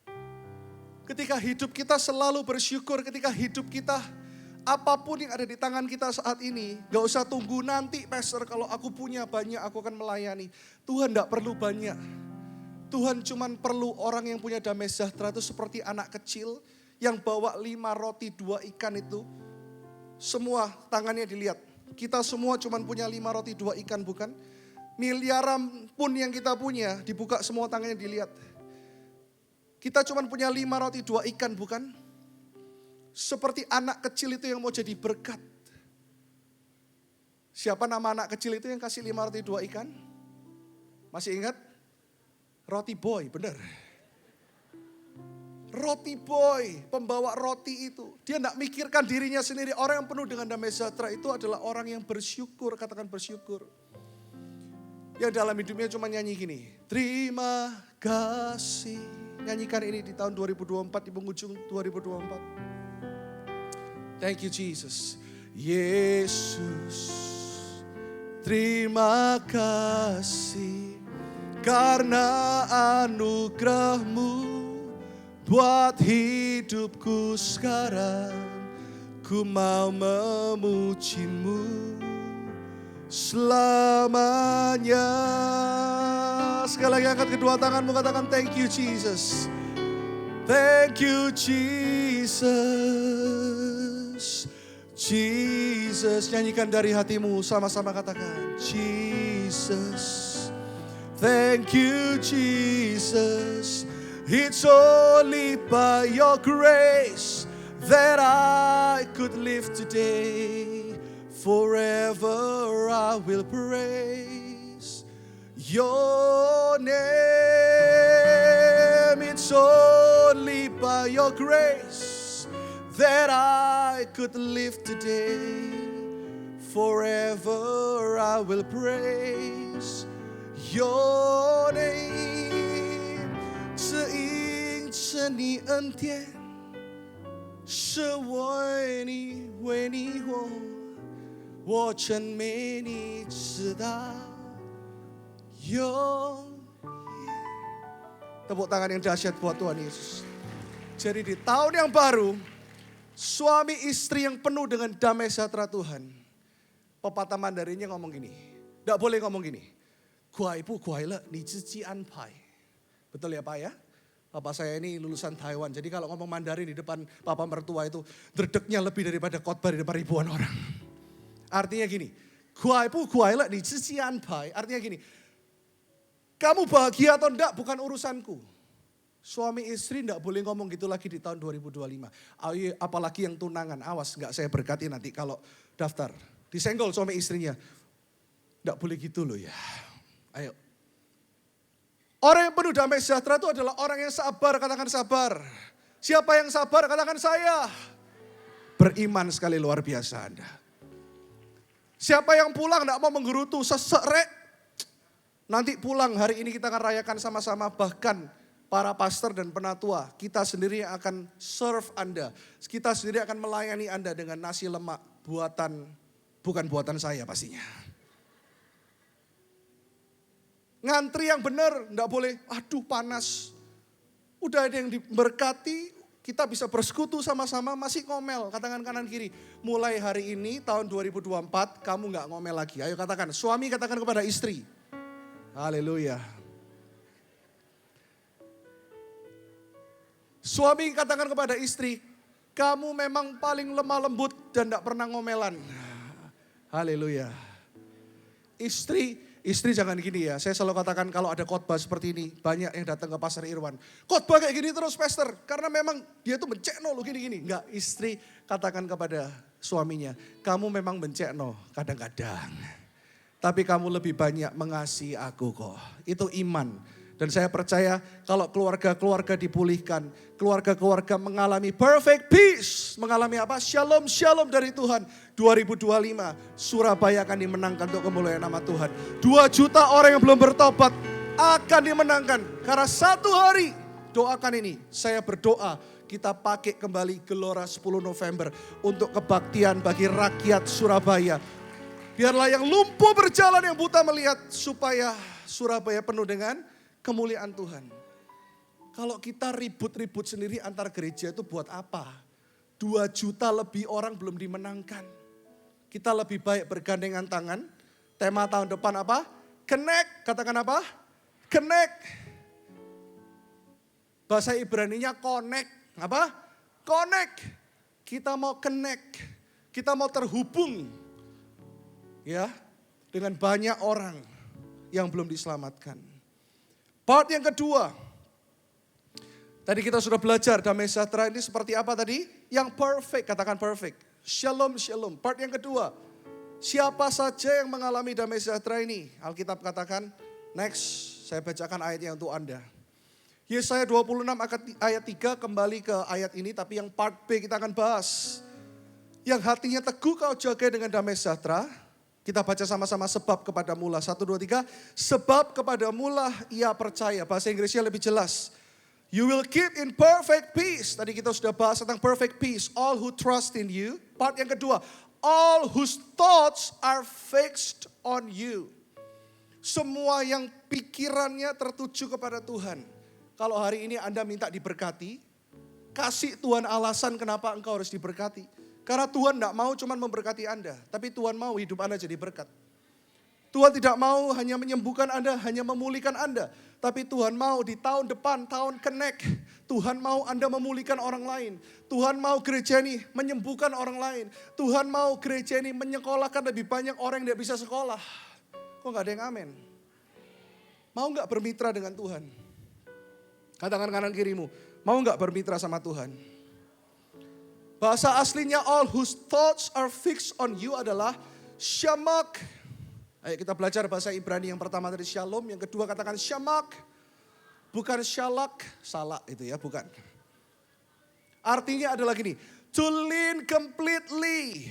Ketika hidup kita selalu bersyukur, ketika hidup kita apapun yang ada di tangan kita saat ini, gak usah tunggu nanti, Pastor, kalau aku punya banyak aku akan melayani. Tuhan gak perlu banyak. Tuhan cuman perlu orang yang punya damai sejahtera itu seperti anak kecil yang bawa 5 roti 2 ikan itu. Semua tangannya dilihat. Kita semua cuman punya 5 roti 2 ikan, bukan? Miliaran pun yang kita punya, dibuka semua tangannya dilihat. Kita cuma punya 5 roti 2 ikan, bukan? Seperti anak kecil itu yang mau jadi berkat. Siapa nama anak kecil itu yang kasih 5 roti 2 ikan? Masih ingat? Roti boy, benar. Roti boy, pembawa roti itu. Dia tidak mikirkan dirinya sendiri. Orang yang penuh dengan damai sejahtera itu adalah orang yang bersyukur, katakan bersyukur. Yang dalam hidupnya cuma nyanyi gini. Terima kasih. Nyanyikan ini di tahun 2024, di penghujung 2024. Thank you Jesus. Yesus, terima kasih. Karena anugerah-Mu buat hidupku sekarang. Ku mau memuji-Mu selamanya. Sekali lagi angkat kedua tanganmu, katakan thank you Jesus. Thank you Jesus. Jesus, nyanyikan dari hatimu, sama-sama katakan Jesus. Thank you Jesus. It's only by your grace that I could live today. Forever I will praise your name. It's only by your grace that I could live today. Forever I will praise your name. 这因着你恩典，是为你我真没你知道。Tepuk tangan yang dahsyat buat Tuhan Yesus. Jadi di tahun yang baru, suami istri yang penuh dengan damai sejahtera Tuhan. Pepatah Mandarinnya ngomong gini, tidak boleh ngomong gini. Kuai pu kuai le, ni zhi an pai. Betul ya Pak ya? Bapak saya ini lulusan Taiwan, jadi kalau ngomong Mandarin di depan papa mertua itu, derdeknya lebih daripada khotbah di depan ribuan orang. Artinya gini, kuai pu kuai le, ni zhi an pai. Artinya gini, kamu bahagia atau enggak bukan urusanku. Suami istri enggak boleh ngomong gitu lagi di tahun 2025. Apalagi yang tunangan, awas enggak saya berkati nanti kalau daftar. Disenggol suami istrinya. Enggak boleh gitu loh ya. Ayo. Orang yang penuh damai sejahtera itu adalah orang yang sabar, katakan sabar. Siapa yang sabar, katakan saya. Beriman sekali luar biasa Anda. Siapa yang pulang enggak mau menggerutu, seserek. Nanti pulang, hari ini kita akan rayakan sama-sama, bahkan para pastor dan penatua, kita sendiri akan serve Anda. Kita sendiri akan melayani Anda dengan nasi lemak buatan, bukan buatan saya pastinya. Ngantri yang benar, enggak boleh, aduh panas. Udah ada yang diberkati, kita bisa bersekutu sama-sama, masih ngomel, katakan kanan kiri. Mulai hari ini tahun 2024, kamu enggak ngomel lagi. Ayo katakan, suami katakan kepada istri. Haleluya. Suami katakan kepada istri, kamu memang paling lemah lembut dan tidak pernah ngomelan. Haleluya. Istri jangan gini ya, saya selalu katakan kalau ada khotbah seperti ini, banyak yang datang ke Pastor Irwan. Khotbah kayak gini terus pastor, karena memang dia tuh mencekno lo gini-gini. Enggak, istri katakan kepada suaminya, kamu memang mencekno kadang-kadang. Tapi kamu lebih banyak mengasihi aku kok. Itu iman. Dan saya percaya kalau keluarga-keluarga dipulihkan, keluarga-keluarga mengalami perfect peace, mengalami apa? Shalom, shalom dari Tuhan. 2025 Surabaya akan dimenangkan untuk kemuliaan nama Tuhan. 2 juta orang yang belum bertobat akan dimenangkan. Karena satu hari, doakan ini, saya berdoa kita pakai kembali Gelora 10 November untuk kebaktian bagi rakyat Surabaya. Biarlah yang lumpuh berjalan, yang buta melihat, supaya Surabaya penuh dengan kemuliaan Tuhan. Kalau kita ribut-ribut sendiri antar gereja itu buat apa? 2 juta lebih orang belum dimenangkan. Kita lebih baik bergandengan tangan. Tema tahun depan apa? Connect. Katakan apa? Connect. Bahasa Ibraninya connect. Apa? Connect. Kita mau connect. Kita mau terhubung. Ya, dengan banyak orang yang belum diselamatkan. Part yang kedua, tadi kita sudah belajar damai sejahtera ini seperti apa tadi? Yang perfect, katakan perfect. Shalom, shalom. Part yang kedua, siapa saja yang mengalami damai sejahtera ini? Alkitab katakan, next, saya bacakan ayatnya untuk Anda. Yesaya 26 ayat 3 kembali ke ayat ini, tapi yang part B kita akan bahas. Yang hatinya teguh kau jaga dengan damai sejahtera. Kita baca sama-sama sebab kepada mula. 1, 2, 3. Sebab kepada mula ia percaya. Bahasa Inggrisnya lebih jelas. You will keep in perfect peace. Tadi kita sudah bahas tentang perfect peace. All who trust in you. Part yang kedua. All whose thoughts are fixed on you. Semua yang pikirannya tertuju kepada Tuhan. Kalau hari ini Anda minta diberkati, kasih Tuhan alasan kenapa engkau harus diberkati. Karena Tuhan tidak mau cuma memberkati Anda, tapi Tuhan mau hidup Anda jadi berkat. Tuhan tidak mau hanya menyembuhkan Anda, hanya memulihkan Anda. Tapi Tuhan mau di tahun depan, tahun connect. Tuhan mau Anda memulihkan orang lain. Tuhan mau gereja ini menyembuhkan orang lain. Tuhan mau gereja ini menyekolahkan lebih banyak orang yang tidak bisa sekolah. Kok gak ada yang amin? Mau gak bermitra dengan Tuhan? Katakan kanan kirimu, mau gak bermitra sama Tuhan? Bahasa aslinya all whose thoughts are fixed on you adalah shamak. Ayo kita belajar bahasa Ibrani. Yang pertama tadi shalom, yang kedua katakan shamak. Bukan shalak, salak itu ya, bukan. Artinya adalah gini, to lean completely.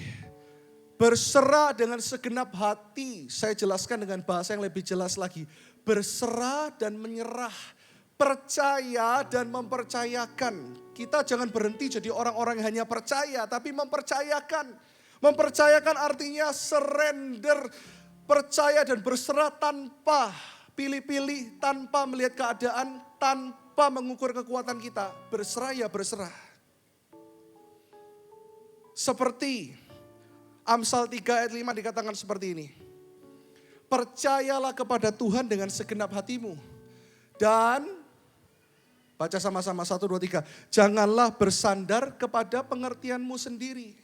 Berserah dengan segenap hati. Saya jelaskan dengan bahasa yang lebih jelas lagi. Berserah dan menyerah. Percaya dan mempercayakan. Kita jangan berhenti jadi orang-orang yang hanya percaya, tapi mempercayakan. Mempercayakan artinya surrender. Percaya dan berserah tanpa pilih-pilih, tanpa melihat keadaan, tanpa mengukur kekuatan kita. Berserah ya berserah. Seperti Amsal 3 ayat 5 dikatakan seperti ini. Percayalah kepada Tuhan dengan segenap hatimu. Dan, baca sama-sama 1, 2, 3. Janganlah bersandar kepada pengertianmu sendiri.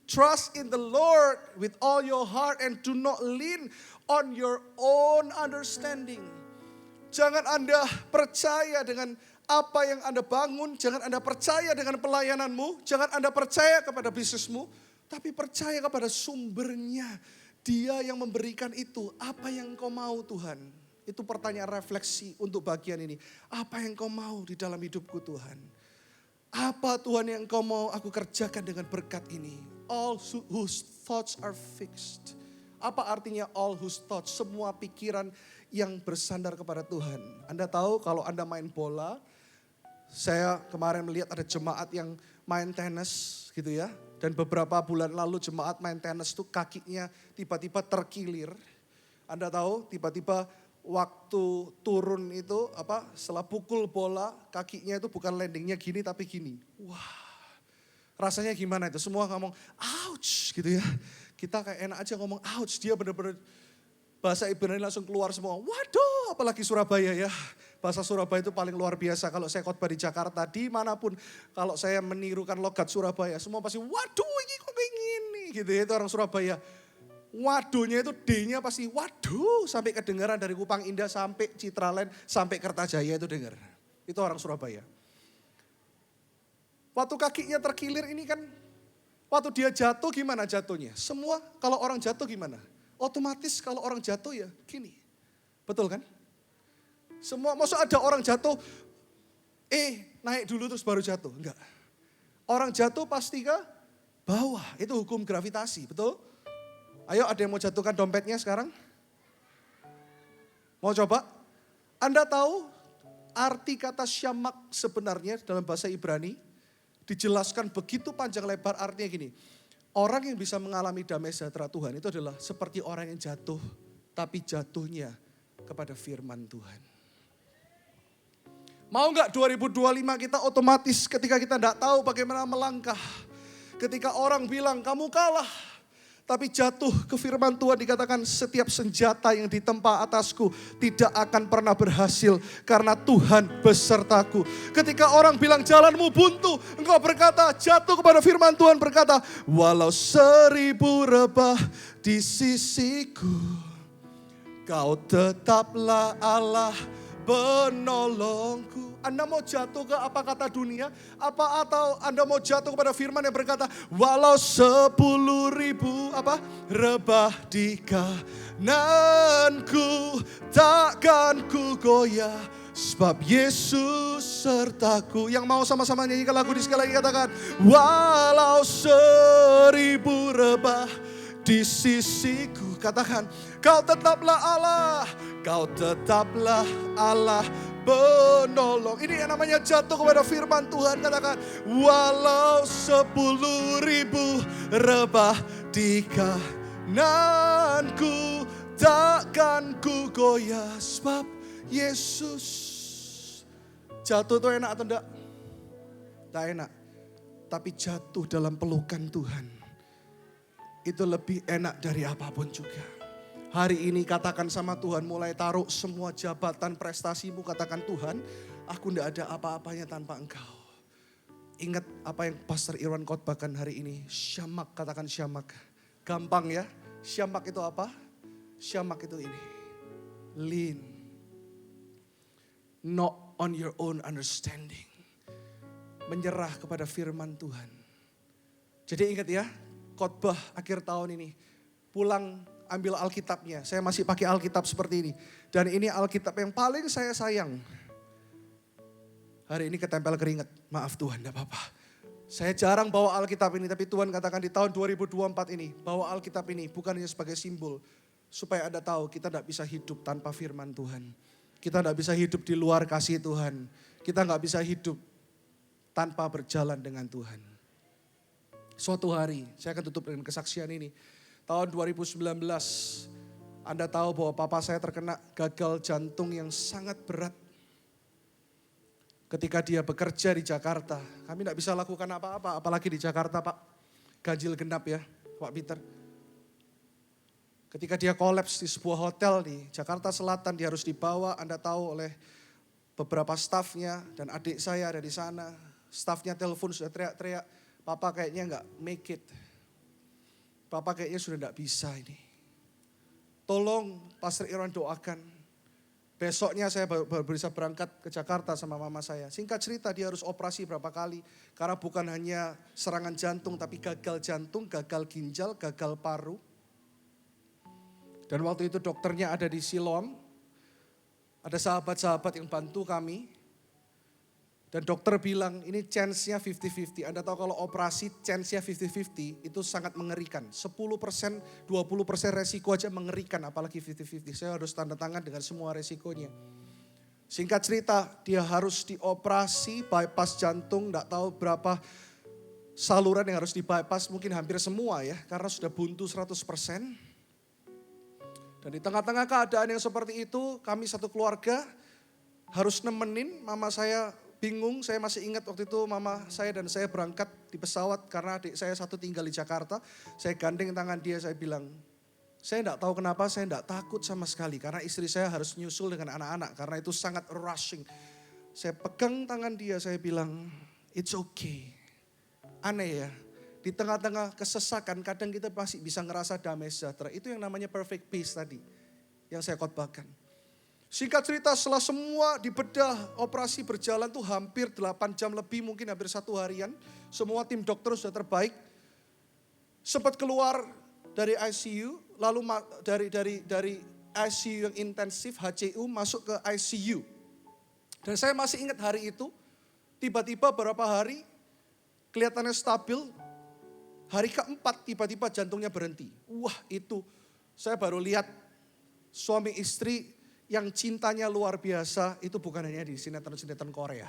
Trust in the Lord with all your heart and do not lean on your own understanding. Jangan Anda percaya dengan apa yang Anda bangun. Jangan Anda percaya dengan pelayananmu. Jangan Anda percaya kepada bisnismu. Tapi percaya kepada sumbernya. Dia yang memberikan itu. Apa yang kau mau Tuhan? Itu pertanyaan refleksi untuk bagian ini. Apa yang kau mau di dalam hidupku Tuhan? Apa Tuhan yang kau mau aku kerjakan dengan berkat ini? All whose thoughts are fixed. Apa artinya all whose thoughts? Semua pikiran yang bersandar kepada Tuhan. Anda tahu kalau Anda main bola, saya kemarin melihat ada jemaat yang main tenis gitu ya. Dan beberapa bulan lalu jemaat main tenis itu kakinya tiba-tiba terkilir. Anda tahu tiba-tiba waktu turun itu setelah pukul bola kakinya itu bukan landingnya gini tapi gini. Wah. Rasanya gimana itu? Semua ngomong, ouch gitu ya. Kita kayak enak aja ngomong, ouch. Dia benar-benar bahasa Ibrani langsung keluar semua. Waduh, apalagi Surabaya ya. Bahasa Surabaya itu paling luar biasa. Kalau saya khotbah di Jakarta, dimanapun. Kalau saya menirukan logat Surabaya, semua pasti, waduh ini kok kayak gini. Gitu ya, itu orang Surabaya. Waduhnya itu D-nya pasti, waduh. Sampai kedengaran dari Kupang Indah, sampai Citraland, sampai Kertajaya itu dengar. Itu orang Surabaya. Waktu kakinya terkilir ini kan, waktu dia jatuh gimana jatuhnya? Semua kalau orang jatuh gimana? Otomatis kalau orang jatuh ya gini. Betul kan? Semua, maksud ada orang jatuh, naik dulu terus baru jatuh. Enggak. Orang jatuh pasti ke bawah, itu hukum gravitasi, betul? Ayo ada yang mau jatuhkan dompetnya sekarang? Mau coba? Anda tahu arti kata syamak sebenarnya dalam bahasa Ibrani? Dijelaskan begitu panjang lebar artinya gini. Orang yang bisa mengalami damai sejahtera Tuhan itu adalah seperti orang yang jatuh. Tapi jatuhnya kepada firman Tuhan. Mau gak 2025 kita otomatis ketika kita tidak tahu bagaimana melangkah. Ketika orang bilang kamu kalah. Tapi jatuh ke firman Tuhan dikatakan setiap senjata yang ditempa atasku tidak akan pernah berhasil karena Tuhan besertaku. Ketika orang bilang jalanmu buntu, engkau berkata jatuh kepada firman Tuhan berkata, walau 1000 rebah di sisiku, kau tetaplah Allah penolongku. Anda mau jatuh ke apa kata dunia? Apa atau Anda mau jatuh kepada firman yang berkata, walau 10.000 rebah di kananku, takkan ku goyah, sebab Yesus sertaku. Yang mau sama-sama nyanyikan lagu ini sekali lagi katakan, walau 1000 rebah di sisiku. Katakan, kau tetaplah Allah, kau tetaplah Allah penolong. Ini yang namanya jatuh kepada firman Tuhan. Katakan, walau 10.000 rebah di kananku, takkan ku goyah, sebab Yesus. Jatuh itu enak atau enggak? Tak enak. Tapi jatuh dalam pelukan Tuhan itu lebih enak dari apapun juga. Hari ini katakan sama Tuhan, mulai taruh semua jabatan prestasimu, katakan Tuhan, aku tidak ada apa-apanya tanpa Engkau. Ingat apa yang Pastor Irwan khotbahkan hari ini, syamak, katakan syamak. Gampang ya, syamak itu apa? Syamak itu ini, lean, not on your own understanding. Menyerah kepada firman Tuhan. Jadi ingat ya, khotbah akhir tahun ini, pulang ambil Alkitabnya. Saya masih pakai Alkitab seperti ini. Dan ini Alkitab yang paling saya sayang. Hari ini ketempel keringat. Maaf Tuhan, tidak apa-apa. Saya jarang bawa Alkitab ini. Tapi Tuhan katakan di tahun 2024 ini. Bawa Alkitab ini bukan hanya sebagai simbol. Supaya Anda tahu kita tidak bisa hidup tanpa firman Tuhan. Kita tidak bisa hidup di luar kasih Tuhan. Kita nggak bisa hidup tanpa berjalan dengan Tuhan. Suatu hari, saya akan tutup dengan kesaksian ini. Tahun 2019, Anda tahu bahwa papa saya terkena gagal jantung yang sangat berat. Ketika dia bekerja di Jakarta, kami tidak bisa lakukan apa-apa, apalagi di Jakarta Pak. Ganjil genap ya Pak Peter. Ketika dia kolaps di sebuah hotel di Jakarta Selatan, dia harus dibawa, Anda tahu, oleh beberapa stafnya dan adik saya ada di sana. Stafnya telepon sudah teriak-teriak, Papa kayaknya nggak make it. Papa kayaknya sudah tidak bisa ini. Tolong Pastor Irwan doakan. Besoknya saya baru bisa berangkat ke Jakarta sama mama saya. Singkat cerita dia harus operasi berapa kali. Karena bukan hanya serangan jantung tapi gagal jantung, gagal ginjal, gagal paru. Dan waktu itu dokternya ada di Siloam. Ada sahabat-sahabat yang bantu kami. Dan dokter bilang ini chance-nya 50-50. Anda tahu kalau operasi chance-nya 50-50 itu sangat mengerikan. 10%, 20% resiko aja mengerikan apalagi 50-50. Saya harus tanda tangan dengan semua resikonya. Singkat cerita dia harus dioperasi bypass jantung. Tidak tahu berapa saluran yang harus di bypass. Mungkin hampir semua ya karena sudah buntu 100%. Dan di tengah-tengah keadaan yang seperti itu kami satu keluarga harus nemenin mama saya. Bingung, saya masih ingat waktu itu mama saya dan saya berangkat di pesawat karena adik saya satu tinggal di Jakarta. Saya gandeng tangan dia, saya bilang, saya enggak tahu kenapa saya enggak takut sama sekali. Karena istri saya harus nyusul dengan anak-anak, karena itu sangat rushing. Saya pegang tangan dia, saya bilang, it's okay. Aneh ya, di tengah-tengah kesesakan kadang kita masih bisa ngerasa damai sejahtera. Itu yang namanya perfect peace tadi, yang saya khotbahkan. Singkat cerita setelah semua dibedah, operasi berjalan tuh hampir 8 jam lebih, mungkin hampir 1 harian. Semua tim dokter sudah terbaik. Sempat keluar dari ICU, lalu dari ICU yang intensif, HCU, masuk ke ICU. Dan saya masih ingat hari itu, tiba-tiba beberapa hari kelihatannya stabil. Hari keempat tiba-tiba jantungnya berhenti. Wah itu, saya baru lihat suami istri yang cintanya luar biasa, itu bukan hanya di sinetron-sinetron Korea.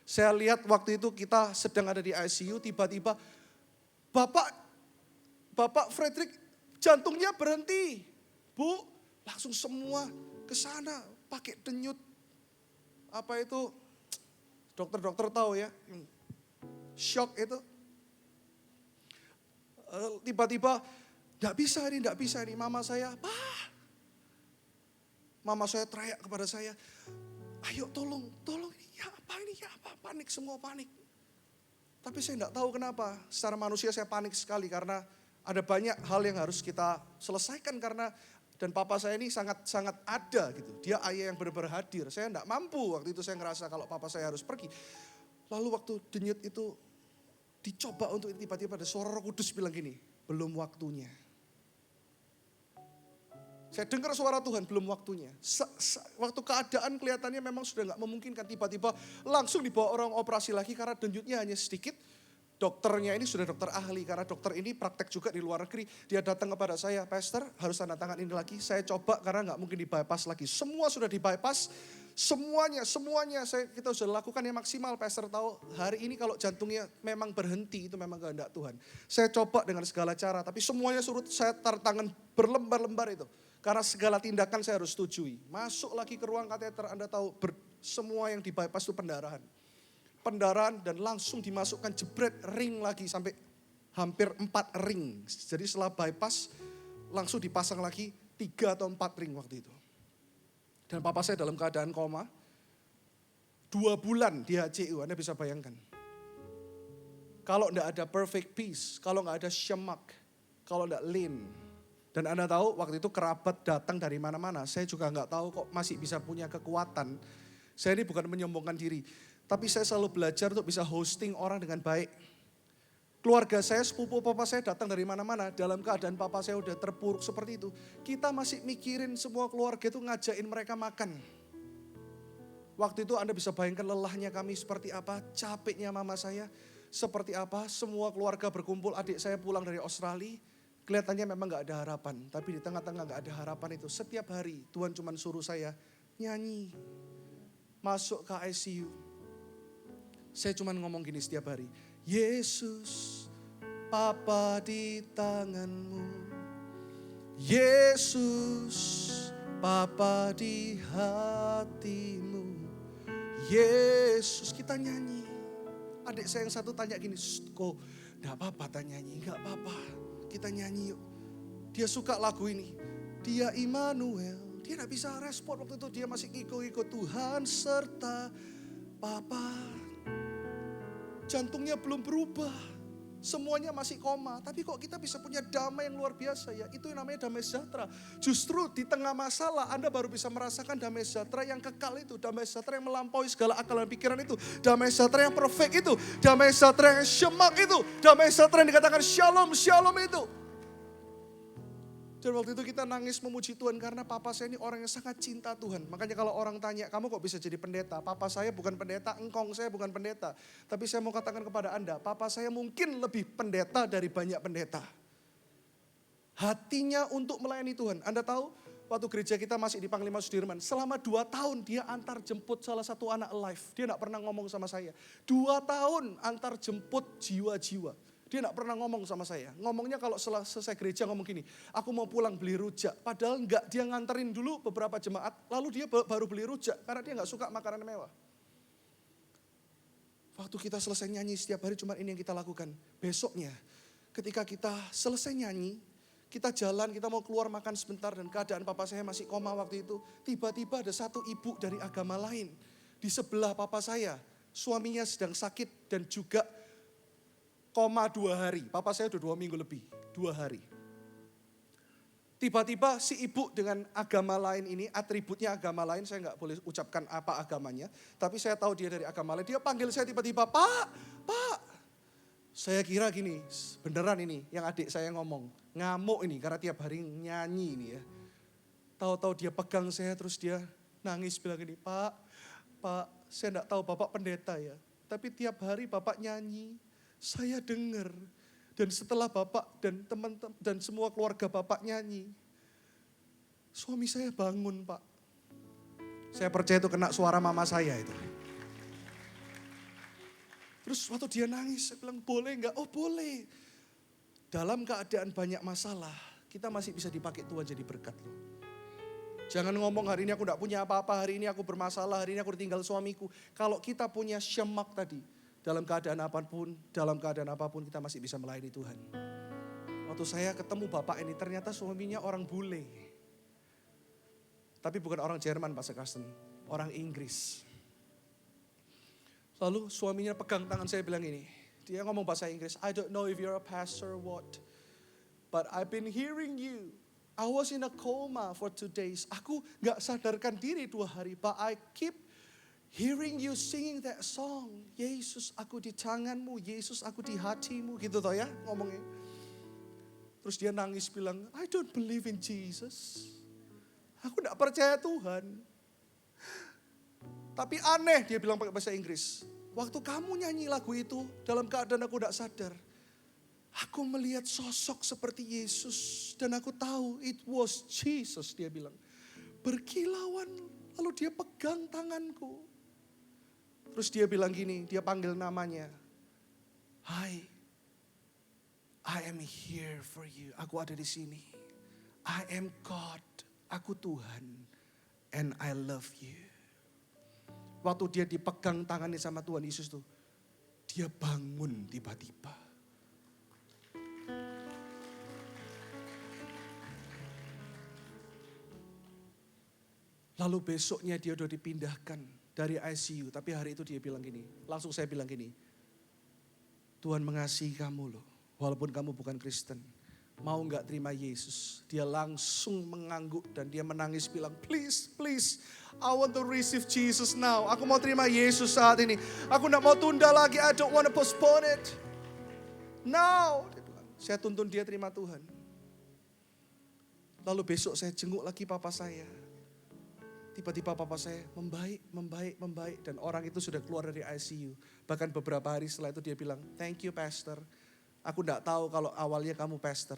Saya lihat waktu itu kita sedang ada di ICU, tiba-tiba Bapak Frederick jantungnya berhenti. Bu, langsung semua ke sana pakai denyut. Apa itu? Dokter-dokter tahu ya, shock itu. Tiba-tiba, tidak bisa ini, mama saya, Mama saya teriak kepada saya, ayo tolong, ya apa, panik, semua panik. Tapi saya tidak tahu kenapa, secara manusia saya panik sekali karena ada banyak hal yang harus kita selesaikan karena, dan papa saya ini sangat ada gitu. Dia ayah yang benar-benar hadir, saya tidak mampu waktu itu saya ngerasa kalau papa saya harus pergi. Lalu waktu denyut itu dicoba untuk tiba-tiba ada suara Roh Kudus bilang gini, belum waktunya. Saya dengar suara Tuhan, belum waktunya. Waktu keadaan kelihatannya memang sudah gak memungkinkan. Tiba-tiba langsung dibawa orang operasi lagi karena denyutnya hanya sedikit. Dokternya ini sudah dokter ahli, karena dokter ini praktek juga di luar negeri. Dia datang kepada saya, Pastor harus tanda tangan ini lagi. Saya coba karena gak mungkin di bypass lagi. Semua sudah di bypass, semuanya kita sudah lakukan yang maksimal. Pastor tahu hari ini kalau jantungnya memang berhenti, itu memang kehendak Tuhan. Saya coba dengan segala cara, tapi semuanya surut, saya taruh tangan berlembar-lembar itu. Karena segala tindakan saya harus setujui. Masuk lagi ke ruang kateter, Anda tahu semua yang di bypass itu pendarahan. Pendarahan dan langsung dimasukkan jebret ring lagi sampai hampir 4 ring. Jadi setelah bypass langsung dipasang lagi 3 atau 4 ring waktu itu. Dan papa saya dalam keadaan koma. 2 bulan di HCU, Anda bisa bayangkan. Kalau enggak ada perfect peace, kalau enggak ada shemak, kalau enggak lean. Dan Anda tahu waktu itu kerabat datang dari mana-mana. Saya juga enggak tahu kok masih bisa punya kekuatan. Saya ini bukan menyombongkan diri. Tapi saya selalu belajar untuk bisa hosting orang dengan baik. Keluarga saya, sepupu papa saya datang dari mana-mana. Dalam keadaan papa saya udah terpuruk seperti itu. Kita masih mikirin semua keluarga itu ngajakin mereka makan. Waktu itu Anda bisa bayangkan lelahnya kami seperti apa. Capeknya mama saya seperti apa. Semua keluarga berkumpul, adik saya pulang dari Australia. Kelihatannya memang gak ada harapan. Tapi di tengah-tengah gak ada harapan itu. Setiap hari Tuhan cuma suruh saya nyanyi. Masuk ke ICU. Saya cuma ngomong gini setiap hari. Yesus, Papa di tanganmu. Yesus, Papa di hatimu. Yesus, kita nyanyi. Adik saya yang satu tanya gini, kok gak apa-apa tanya nyanyi? Gak apa-apa, kita nyanyi yuk. Dia suka lagu ini. Dia Immanuel. Dia gak bisa respon waktu itu, dia masih ngikut-ngikut Tuhan serta Papa. Jantungnya belum berubah, semuanya masih koma. Tapi kok kita bisa punya damai yang luar biasa ya, itu yang namanya damai sejahtera. Justru di tengah masalah Anda baru bisa merasakan damai sejahtera yang kekal itu. Damai sejahtera yang melampaui segala akal dan pikiran itu. Damai sejahtera yang perfect itu. Damai sejahtera yang shemak itu. Damai sejahtera yang dikatakan shalom, shalom itu. Dan waktu itu kita nangis memuji Tuhan karena papa saya ini orang yang sangat cinta Tuhan. Makanya kalau orang tanya, kamu kok bisa jadi pendeta? Papa saya bukan pendeta, engkong saya bukan pendeta. Tapi saya mau katakan kepada Anda, papa saya mungkin lebih pendeta dari banyak pendeta. Hatinya untuk melayani Tuhan. Anda tahu, waktu gereja kita masih di Panglima Sudirman, selama 2 tahun dia antar jemput salah satu anak alive. Dia gak pernah ngomong sama saya. 2 tahun antar jemput jiwa-jiwa. Dia gak pernah ngomong sama saya. Ngomongnya kalau selesai gereja ngomong gini, aku mau pulang beli rujak. Padahal enggak, dia nganterin dulu beberapa jemaat, lalu dia baru beli rujak. Karena dia gak suka makanan mewah. Waktu kita selesai nyanyi setiap hari cuma ini yang kita lakukan. Besoknya ketika kita selesai nyanyi, kita jalan, kita mau keluar makan sebentar dan keadaan papa saya masih koma waktu itu. Tiba-tiba ada satu ibu dari agama lain di sebelah papa saya. Suaminya sedang sakit dan juga koma 2 hari. Papa saya udah 2 minggu lebih, 2 hari. Tiba-tiba si ibu dengan agama lain ini, atributnya agama lain, saya nggak boleh ucapkan apa agamanya. Tapi saya tahu dia dari agama lain. Dia panggil saya tiba-tiba, Pak. Saya kira gini, beneran ini yang adik saya ngomong. Ngamuk ini karena tiap hari nyanyi ini ya. Tahu-tahu dia pegang saya terus dia nangis bilang gini, Pak, saya nggak tahu Bapak pendeta ya. Tapi tiap hari Bapak nyanyi. Saya dengar dan setelah Bapak dan teman-teman dan semua keluarga Bapak nyanyi, suami saya bangun Pak. Saya percaya itu kena suara mama saya itu. Terus waktu dia nangis, saya bilang boleh enggak? Oh boleh. Dalam keadaan banyak masalah, kita masih bisa dipakai Tuhan jadi berkat loh. Jangan ngomong hari ini aku enggak punya apa-apa, hari ini aku bermasalah, hari ini aku ditinggal suamiku. Kalau kita punya shemak tadi, dalam keadaan apapun kita masih bisa melayani Tuhan. Waktu saya ketemu bapak ini ternyata suaminya orang bule. Tapi bukan orang Jerman Pastor Karsten, orang Inggris. Lalu suaminya pegang tangan saya bilang ini. Dia ngomong bahasa Inggris, I don't know if you're a pastor or what. But I've been hearing you. I was in a coma for 2 days. Aku gak sadarkan diri 2 hari. But I keep hearing you singing that song. Yesus aku di tanganmu, Yesus aku di hatimu. Gitu toh ya ngomongnya. Terus dia nangis bilang, I don't believe in Jesus. Aku gak percaya Tuhan. Tapi aneh dia bilang pakai bahasa Inggris. Waktu kamu nyanyi lagu itu dalam keadaan aku gak sadar. Aku melihat sosok seperti Yesus. Dan aku tahu it was Jesus dia bilang. Berkilauan lalu dia pegang tanganku. Terus dia bilang gini, dia panggil namanya. Hi, I am here for you. Aku ada di sini. I am God. Aku Tuhan. And I love you. Waktu dia dipegang tangannya sama Tuhan Yesus tuh. Dia bangun tiba-tiba. Lalu besoknya dia udah dipindahkan dari ICU. Tapi hari itu dia bilang gini, langsung saya bilang gini, Tuhan mengasihi kamu loh, walaupun kamu bukan Kristen. Mau gak terima Yesus? Dia langsung mengangguk dan dia menangis bilang, please, please, I want to receive Jesus now. Aku mau terima Yesus saat ini. Aku gak mau tunda lagi, I don't want to postpone it. Now, dia bilang, saya tuntun dia terima Tuhan. Lalu besok saya jenguk lagi papa saya. Tiba-tiba papa saya membaik. Dan orang itu sudah keluar dari ICU. Bahkan beberapa hari setelah itu dia bilang, thank you pastor. Aku gak tahu kalau awalnya kamu pastor.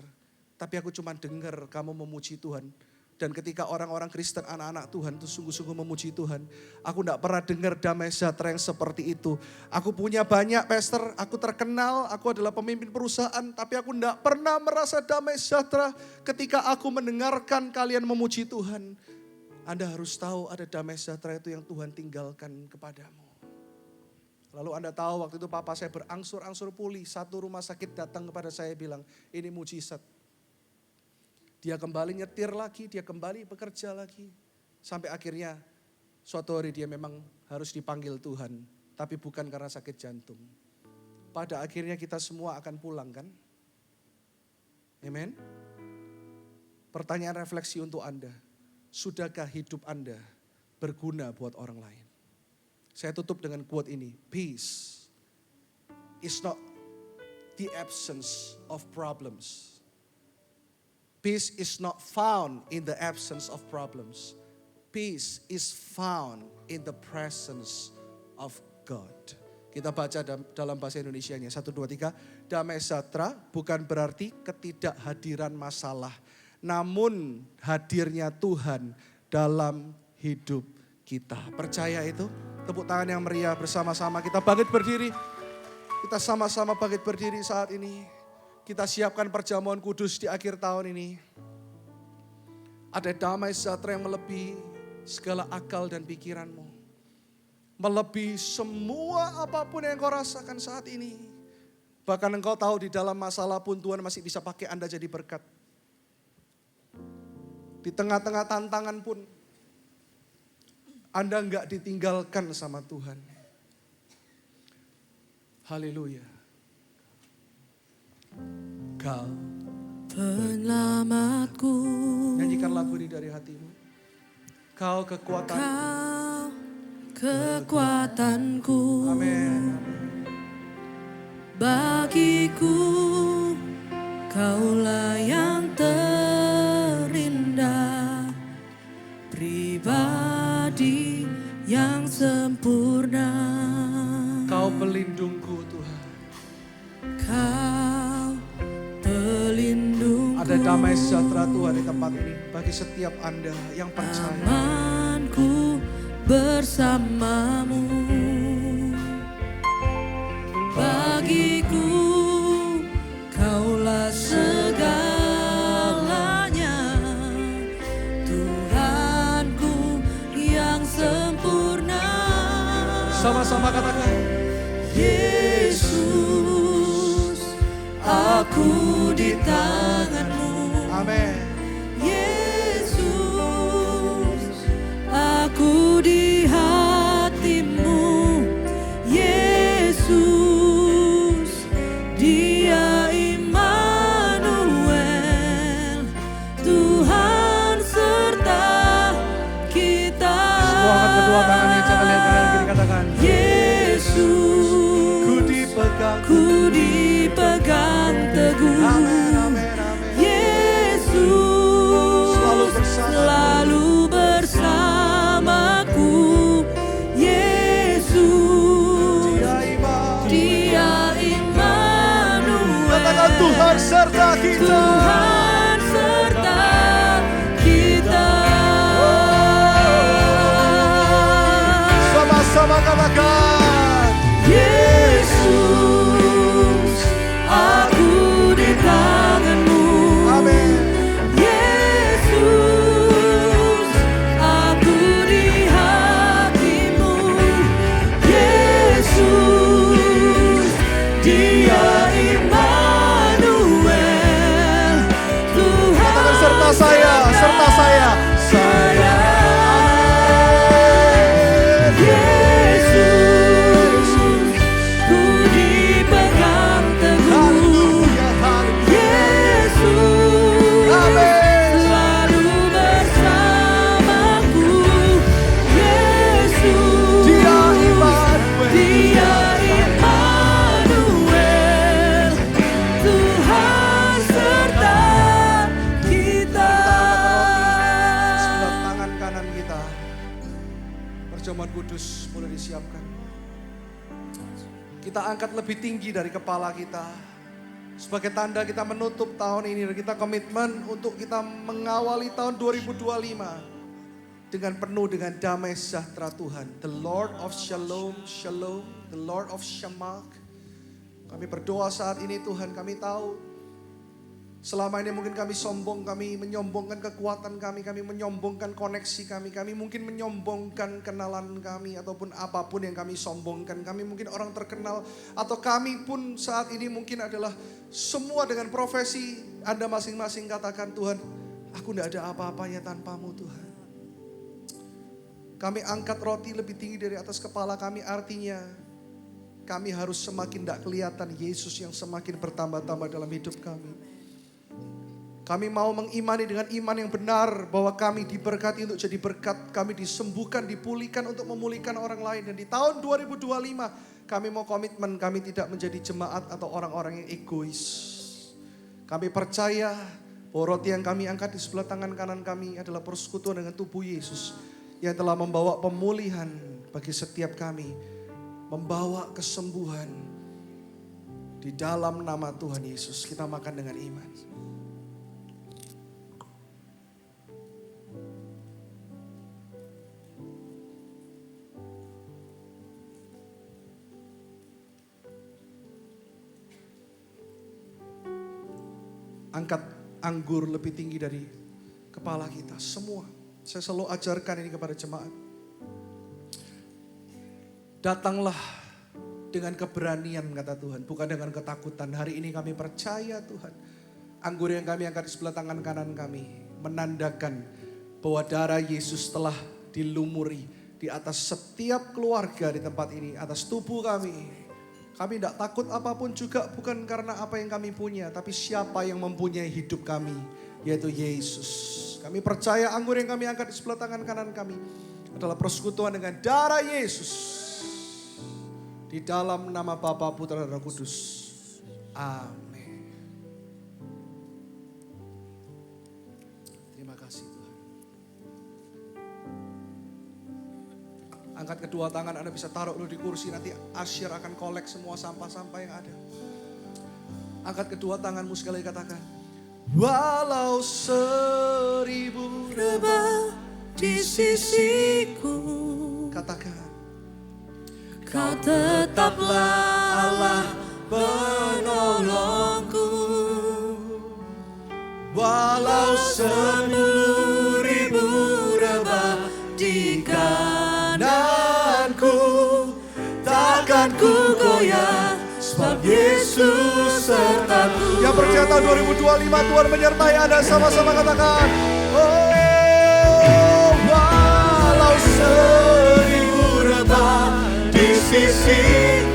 Tapi aku cuma dengar kamu memuji Tuhan. Dan ketika orang-orang Kristen, anak-anak Tuhan itu sungguh-sungguh memuji Tuhan. Aku gak pernah dengar damai sejahtera yang seperti itu. Aku punya banyak pastor, aku terkenal, aku adalah pemimpin perusahaan. Tapi aku gak pernah merasa damai sejahtera ketika aku mendengarkan kalian memuji Tuhan. Anda harus tahu ada damai sejahtera itu yang Tuhan tinggalkan kepadamu. Lalu Anda tahu waktu itu papa saya berangsur-angsur pulih. Satu rumah sakit datang kepada saya bilang, ini mujizat. Dia kembali nyetir lagi, dia kembali bekerja lagi. Sampai akhirnya suatu hari dia memang harus dipanggil Tuhan. Tapi bukan karena sakit jantung. Pada akhirnya kita semua akan pulang kan? Amen. Pertanyaan refleksi untuk Anda. Sudahkah hidup Anda berguna buat orang lain? Saya tutup dengan quote ini. Peace is not the absence of problems. Peace is not found in the absence of problems. Peace is found in the presence of God. Kita baca dalam bahasa Indonesianya. 1, 2, 3. Damai sejahtera bukan berarti ketidakhadiran masalah. Namun hadirnya Tuhan dalam hidup kita. Percaya itu? Tepuk tangan yang meriah bersama-sama. Kita bangkit berdiri. Kita sama-sama bangkit berdiri saat ini. Kita siapkan perjamuan kudus di akhir tahun ini. Ada damai sejahtera yang melebihi segala akal dan pikiranmu. Melebihi semua apapun yang kau rasakan saat ini. Bahkan engkau tahu di dalam masalah pun Tuhan masih bisa pakai Anda jadi berkat. Di tengah-tengah tantangan pun Anda enggak ditinggalkan sama Tuhan. Haleluya. Kau penyelamatku. Nyanyikan lagu ini dari hatimu. Kau kekuatan. Kau kekuatanku. Amin. Bagiku Kaulah yang terindah, pribadi yang sempurna. Kau pelindungku Tuhan. Kau pelindungku. Ada damai sejahtera Tuhan di tempat ini bagi setiap Anda yang percaya. Amanku bersamamu. Bagiku Kaulah segalanya, Tuhanku yang sempurna. Sama-sama katakan, Yesus, aku di tangan-Mu. amin. Yesus, aku di hati-Mu. Yesus, Dia Immanuel, Tuhan serta kita. Semua angkat kedua tangannya, jangan lihat kanan kiri, katakan, Yesus, ku dipegang teguh. Amin, amin, amin. Yesus, selalu bersamaku. Yesus, Dia Immanuel, katakan Tuhan serta kita. Tuhan serta kita. Sama-sama katakan, Yesus, aku di tangan-Mu. amin. Yesus, aku di hati-Mu. Yesus, Dia Immanuel, Tuhan Katakan serta saya, serta saya. saya. Perjamuan kudus boleh disiapkan. Kita angkat lebih tinggi dari kepala kita. Sebagai tanda kita menutup tahun ini. Dan kita komitmen untuk kita mengawali tahun 2025. Dengan penuh dengan damai sejahtera Tuhan. The Lord of Shalom, Shalom. The Lord of Shamak. Kami berdoa saat ini Tuhan, kami tahu selama ini mungkin kami sombong, kami menyombongkan kekuatan kami menyombongkan koneksi kami mungkin menyombongkan kenalan kami ataupun apapun yang kami sombongkan. Kami mungkin orang terkenal atau kami pun saat ini mungkin adalah semua dengan profesi. Anda masing-masing katakan, Tuhan, aku tidak ada apa-apanya tanpamu Tuhan. Kami angkat roti lebih tinggi dari atas kepala kami, artinya kami harus semakin tidak kelihatan Yesus yang semakin bertambah-tambah dalam hidup kami. Kami mau mengimani dengan iman yang benar bahwa kami diberkati untuk jadi berkat. Kami disembuhkan, dipulihkan untuk memulihkan orang lain. Dan di tahun 2025 kami mau komitmen, kami tidak menjadi jemaat atau orang-orang yang egois. Kami percaya bahwa roti yang kami angkat di sebelah tangan kanan kami adalah persekutuan dengan tubuh Yesus yang telah membawa pemulihan bagi setiap kami, membawa kesembuhan di dalam nama Tuhan Yesus. Kita makan dengan iman. Angkat anggur lebih tinggi dari kepala kita semua. Saya selalu ajarkan ini kepada jemaat. Datanglah dengan keberanian kata Tuhan, bukan dengan ketakutan. Hari ini kami percaya Tuhan, anggur yang kami angkat di sebelah tangan kanan kami menandakan bahwa darah Yesus telah dilumuri di atas setiap keluarga di tempat ini, atas tubuh kami. Kami tidak takut apapun juga, bukan karena apa yang kami punya, tapi siapa yang mempunyai hidup kami, yaitu Yesus. Kami percaya anggur yang kami angkat di sebelah tangan kanan kami adalah persekutuan dengan darah Yesus. Di dalam nama Bapa, Putra, dan Roh Kudus. Amin. Terima kasih Tuhan. Angkat kedua tangan, Anda bisa taruh dulu di kursi. Nanti Asyir akan kolek semua sampah-sampah yang ada. Angkat kedua tanganmu sekali katakan. Walau 1000 rebah di sisiku, katakan. Kau tetaplah Allah penolongku. Walau 10.000 rebah di kananku, takkan ku goyah, sebab Yesus sertaku. Yang percaya tahun 2025 Tuhan menyertai Anda, sama-sama katakan. Oh, walau 1000 rebah di sisi,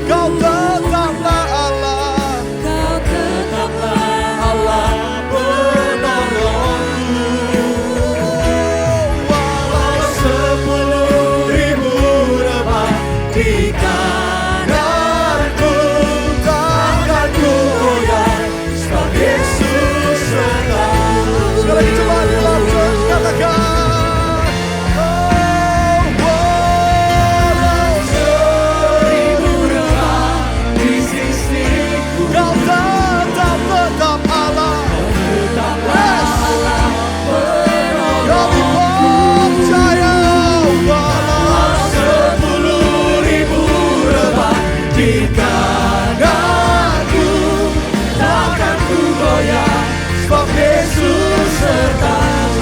kau tetaplah Allah. Kau tetaplah Allah penolongku. Walau 10.000 rebah di kananku, takkan ku goyah, sebab Yesus sertaku. sekali lagi coba di dalam church katakan.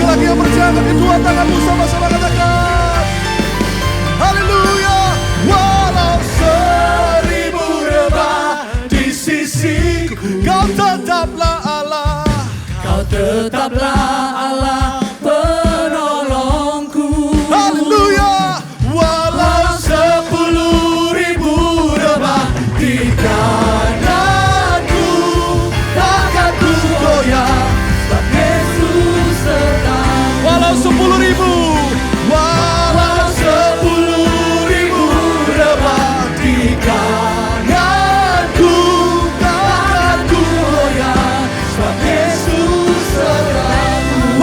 Lagi yang percaya kedua tanganmu sama-sama katakan. Haleluya. Walau 1000 rebah di sisiku, kau tetaplah Allah. Kau tetaplah Allah penolongku. Haleluya. Walau 10.000 rebah di kananku, takkan ku goyah, sebab Yesus sertaku. walau 10.000, Walau 10.000 rebah di kananku, takkan ku goyah, sebab Yesus sertaku.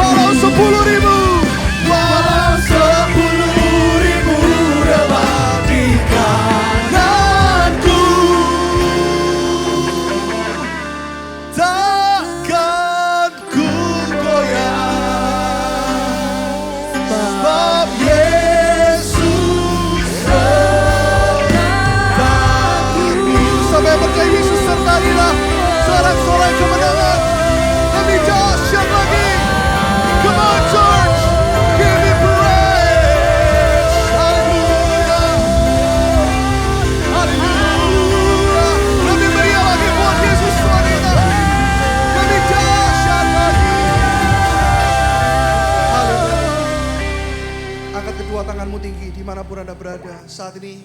tanganmu tinggi dimanapun Anda berada. Saat ini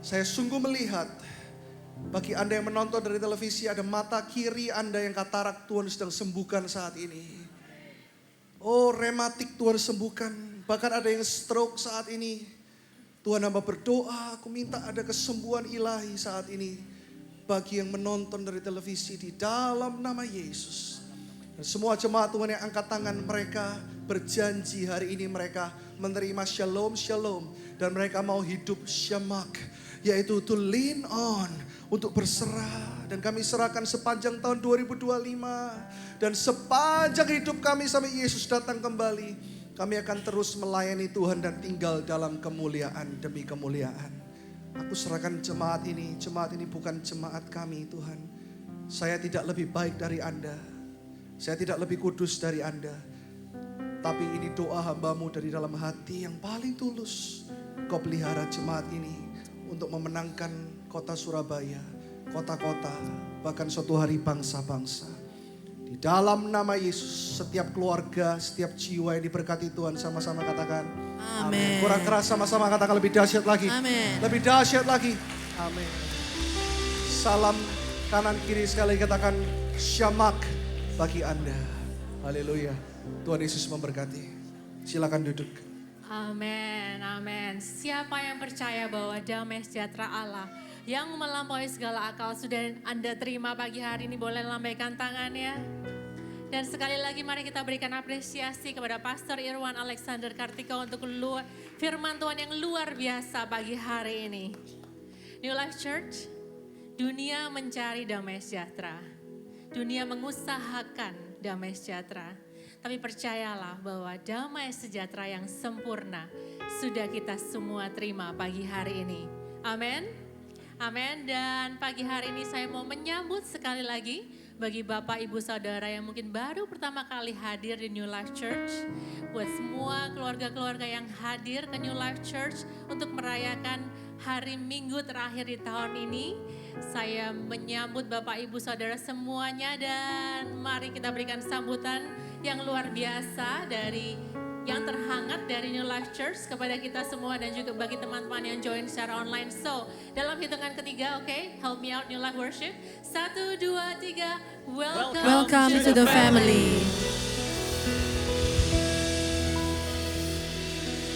saya sungguh melihat bagi Anda yang menonton dari televisi, ada mata kiri Anda yang katarak Tuhan sedang sembuhkan saat ini. Oh, rematik Tuhan sembuhkan. Bahkan ada yang stroke saat ini. Tuhan, hamba berdoa, aku minta ada kesembuhan ilahi saat ini. Bagi yang menonton dari televisi di dalam nama Yesus. Dan semua jemaat Tuhan yang angkat tangan, mereka berjanji hari ini mereka menerima shalom, shalom. Dan mereka mau hidup syamak. Yaitu to lean on, untuk berserah. Dan kami serahkan sepanjang tahun 2025. Dan sepanjang hidup kami sampai Yesus datang kembali. Kami akan terus melayani Tuhan dan tinggal dalam kemuliaan demi kemuliaan. Aku serahkan jemaat ini bukan jemaat kami Tuhan. Saya tidak lebih baik dari Anda. Saya tidak lebih kudus dari Anda. Tapi ini doa hamba-Mu dari dalam hati yang paling tulus. Kau pelihara jemaat ini untuk memenangkan kota Surabaya, kota-kota, bahkan suatu hari bangsa-bangsa. Di dalam nama Yesus, setiap keluarga, setiap jiwa yang diberkati Tuhan, sama-sama katakan amin. Kurang keras, sama-sama katakan lebih dahsyat lagi. Amin. Lebih dahsyat lagi. Amin. Salam kanan kiri sekali katakan syamak bagi Anda. Haleluya. Tuhan Yesus memberkati. Silakan duduk. Amin, amin. Siapa yang percaya bahwa damai sejahtera Allah yang melampaui segala akal sudah Anda terima pagi hari ini, boleh lambaikan tangannya. Dan sekali lagi mari kita berikan apresiasi kepada Pastor Irwan Alexander Kartika untuk firman Tuhan yang luar biasa pagi hari ini. New Life Church, dunia mencari damai sejahtera. Dunia mengusahakan damai sejahtera. Tapi percayalah bahwa damai sejahtera yang sempurna sudah kita semua terima pagi hari ini. Amin. Amin. Dan pagi hari ini saya mau menyambut sekali lagi bagi Bapak Ibu Saudara yang mungkin baru pertama kali hadir di New Life Church. Buat semua keluarga-keluarga yang hadir ke New Life Church untuk merayakan hari Minggu terakhir di tahun ini. Saya menyambut Bapak Ibu Saudara semuanya dan mari kita berikan sambutan yang luar biasa dari yang terhangat dari New Life Church kepada kita semua dan juga bagi teman-teman yang join secara online. So, dalam hitungan ketiga, okay, help me out New Life Worship. 1, 2, 3, Welcome to the family.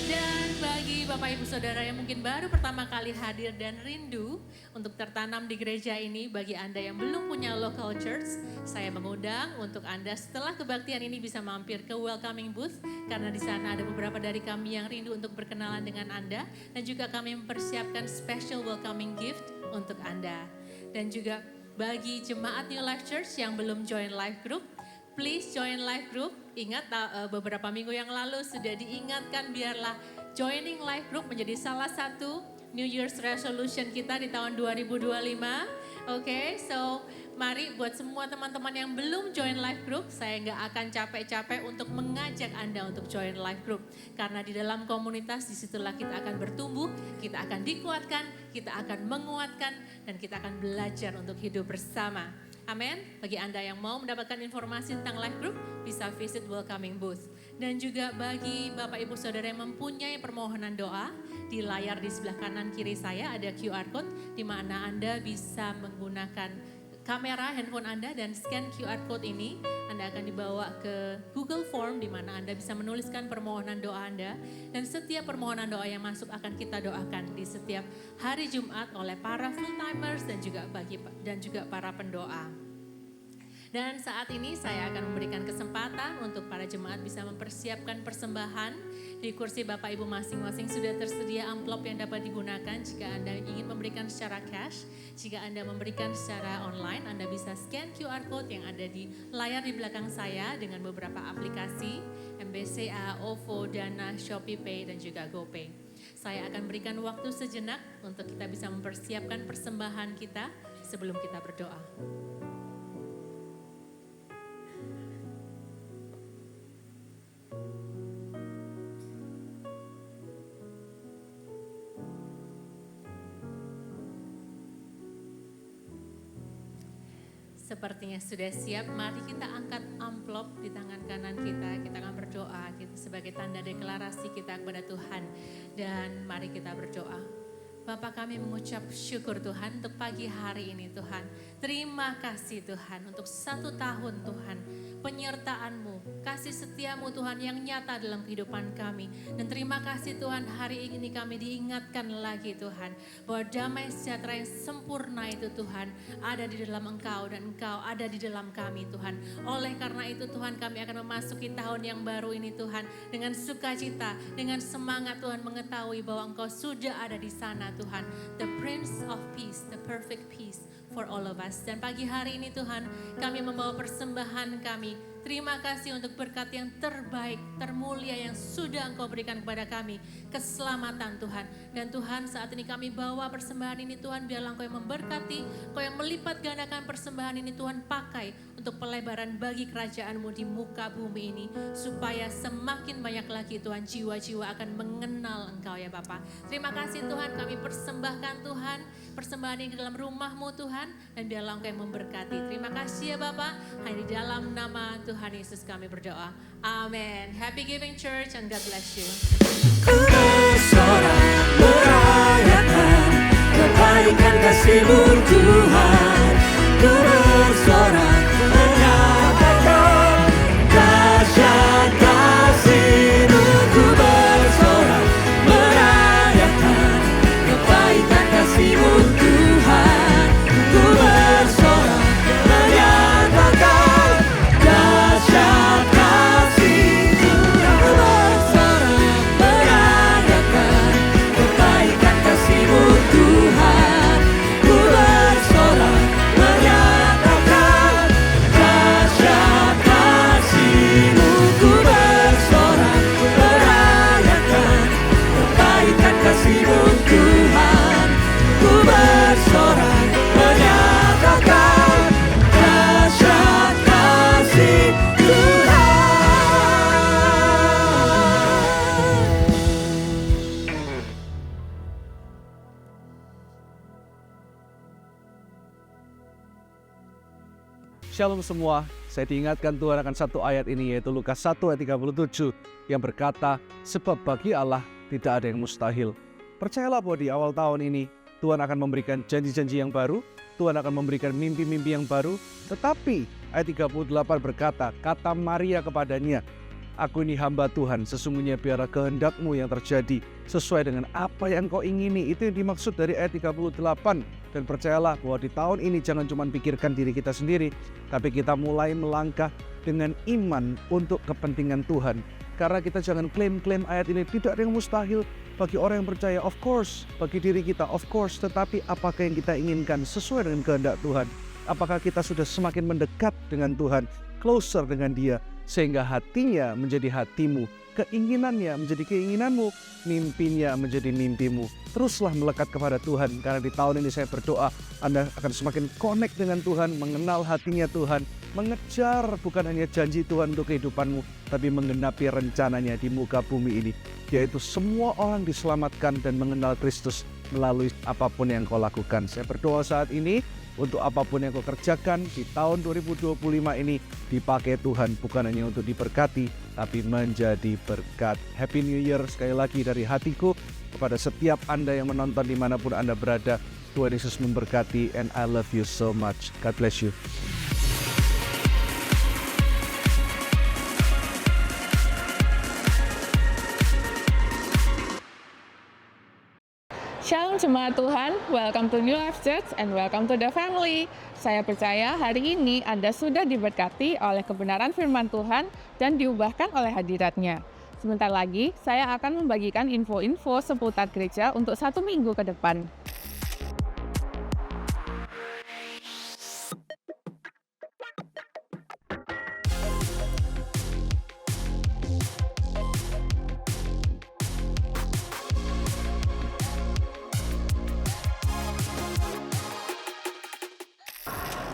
Dan bagi Bapak Ibu Saudara yang mungkin baru pertama kali hadir dan rindu untuk tertanam di gereja ini, bagi Anda yang belum punya local church, saya mengundang untuk Anda setelah kebaktian ini bisa mampir ke welcoming booth karena di sana ada beberapa dari kami yang rindu untuk berkenalan dengan Anda dan juga kami mempersiapkan special welcoming gift untuk Anda. Dan juga bagi jemaat New Life Church yang belum join life group, please join life group. Ingat beberapa minggu yang lalu sudah diingatkan biarlah joining life group menjadi salah satu New Year's resolution kita di tahun 2025. Oke, so mari buat semua teman-teman yang belum join life group, saya nggak akan capek-capek untuk mengajak Anda untuk join life group. Karena di dalam komunitas disitulah kita akan bertumbuh, kita akan dikuatkan, kita akan menguatkan, dan kita akan belajar untuk hidup bersama. Amin. Bagi Anda yang mau mendapatkan informasi tentang life group, bisa visit welcoming booth. Dan juga bagi Bapak Ibu Saudara yang mempunyai permohonan doa, di layar di sebelah kanan kiri saya ada QR code di mana Anda bisa menggunakan kamera handphone Anda dan scan QR code ini. Anda akan dibawa ke Google Form di mana Anda bisa menuliskan permohonan doa Anda. Dan setiap permohonan doa yang masuk akan kita doakan di setiap hari Jumat oleh para full-timers dan juga para pendoa. Dan saat ini saya akan memberikan kesempatan untuk para jemaat bisa mempersiapkan persembahan. Di kursi Bapak Ibu masing-masing sudah tersedia amplop yang dapat digunakan jika Anda ingin memberikan secara cash. Jika Anda memberikan secara online, Anda bisa scan QR code yang ada di layar di belakang saya dengan beberapa aplikasi, MBCA, OVO, Dana, Shopee Pay, dan juga GoPay. Saya akan berikan waktu sejenak untuk kita bisa mempersiapkan persembahan kita sebelum kita berdoa. Sepertinya sudah siap, mari kita angkat amplop di tangan kanan kita. Kita akan berdoa kita sebagai tanda deklarasi kita kepada Tuhan. Dan mari kita berdoa. Bapak, kami mengucap syukur Tuhan untuk pagi hari ini Tuhan. Terima kasih Tuhan untuk 1 tahun Tuhan. Penyertaan-Mu, kasih setiamu Tuhan yang nyata dalam kehidupan kami. Dan terima kasih Tuhan, hari ini kami diingatkan lagi Tuhan, bahwa damai sejahtera yang sempurna itu Tuhan ada di dalam Engkau dan Engkau ada di dalam kami Tuhan. Oleh karena itu Tuhan, kami akan memasuki tahun yang baru ini Tuhan dengan sukacita, dengan semangat Tuhan, mengetahui bahwa Engkau sudah ada di sana Tuhan. The Prince of Peace, the perfect peace for all of us. Dan pagi hari ini Tuhan, kami membawa persembahan kami. Terima kasih untuk berkat yang terbaik, termulia yang sudah Engkau berikan kepada kami. Keselamatan Tuhan. Dan Tuhan, saat ini kami bawa persembahan ini Tuhan, biarlah Engkau yang memberkati, Engkau yang melipat gandakan persembahan ini Tuhan, pakai untuk pelebaran bagi kerajaan-Mu di muka bumi ini. Supaya semakin banyak lagi Tuhan, jiwa-jiwa akan mengenal Engkau ya Bapa. Terima kasih Tuhan, kami persembahkan Tuhan, persembahan ini ke dalam rumah-Mu Tuhan, dan biarlah Engkau yang memberkati. Terima kasih ya Bapa, hanya di dalam nama Tuhan Yesus kami berdoa. Amin. Happy Giving Church and God bless you. Ku bersorak merayakan kebaikan kasih-Mu Tuhan. Ku bersorak menyatakan dahsyat kasih-Mu. Ku bersorak merayakan kebaikan kasih-Mu Tuhan. Ku bersorak menyatakan dahsyat kasih Tuhan. Ku bersorak merayakan kebaikan kasih-Mu Tuhan. Ku bersorak menyatakan dahsyat kasih-Mu. Ku bersorak merayakan kebaikan kasih-Mu Tuhan. Ku bersorak menyatakan dahsyat kasih Tuhan. Shalom semua, saya diingatkan Tuhan akan satu ayat ini, yaitu Lukas 1 ayat 37 yang berkata, sebab bagi Allah tidak ada yang mustahil. Percayalah bahwa di awal tahun ini Tuhan akan memberikan janji-janji yang baru, Tuhan akan memberikan mimpi-mimpi yang baru. Tetapi ayat 38 berkata, kata Maria kepadanya, aku ini hamba Tuhan, sesungguhnya biarlah kehendak-Mu yang terjadi sesuai dengan apa yang Kau ingini. Itu yang dimaksud dari ayat 38. Dan percayalah bahwa di tahun ini jangan cuma pikirkan diri kita sendiri, tapi kita mulai melangkah dengan iman untuk kepentingan Tuhan. Karena kita jangan klaim-klaim ayat ini tidak ada yang mustahil bagi orang yang percaya, of course, bagi diri kita, of course. Tetapi apakah yang kita inginkan sesuai dengan kehendak Tuhan? Apakah kita sudah semakin mendekat dengan Tuhan, closer dengan Dia, sehingga hatinya menjadi hatimu, keinginannya menjadi keinginanmu, mimpinya menjadi mimpimu. Teruslah melekat kepada Tuhan, karena di tahun ini saya berdoa Anda akan semakin connect dengan Tuhan, mengenal hatinya Tuhan, mengejar bukan hanya janji Tuhan untuk kehidupanmu, tapi menggenapi rencananya di muka bumi ini, yaitu semua orang diselamatkan dan mengenal Kristus melalui apapun yang kau lakukan. Saya berdoa saat ini untuk apapun yang kau kerjakan di tahun 2025 ini dipakai Tuhan, bukan hanya untuk diberkati, tapi menjadi berkat. Happy New Year sekali lagi dari hatiku kepada setiap Anda yang menonton dimanapun Anda berada. Tuhan Yesus memberkati, and I love you so much. God bless you. Shalom Jemaat Tuhan, welcome to New Life Church and welcome to the family. Saya percaya hari ini Anda sudah diberkati oleh kebenaran firman Tuhan dan diubahkan oleh hadiratnya. Sebentar lagi, saya akan membagikan info-info seputar gereja untuk 1 minggu ke depan.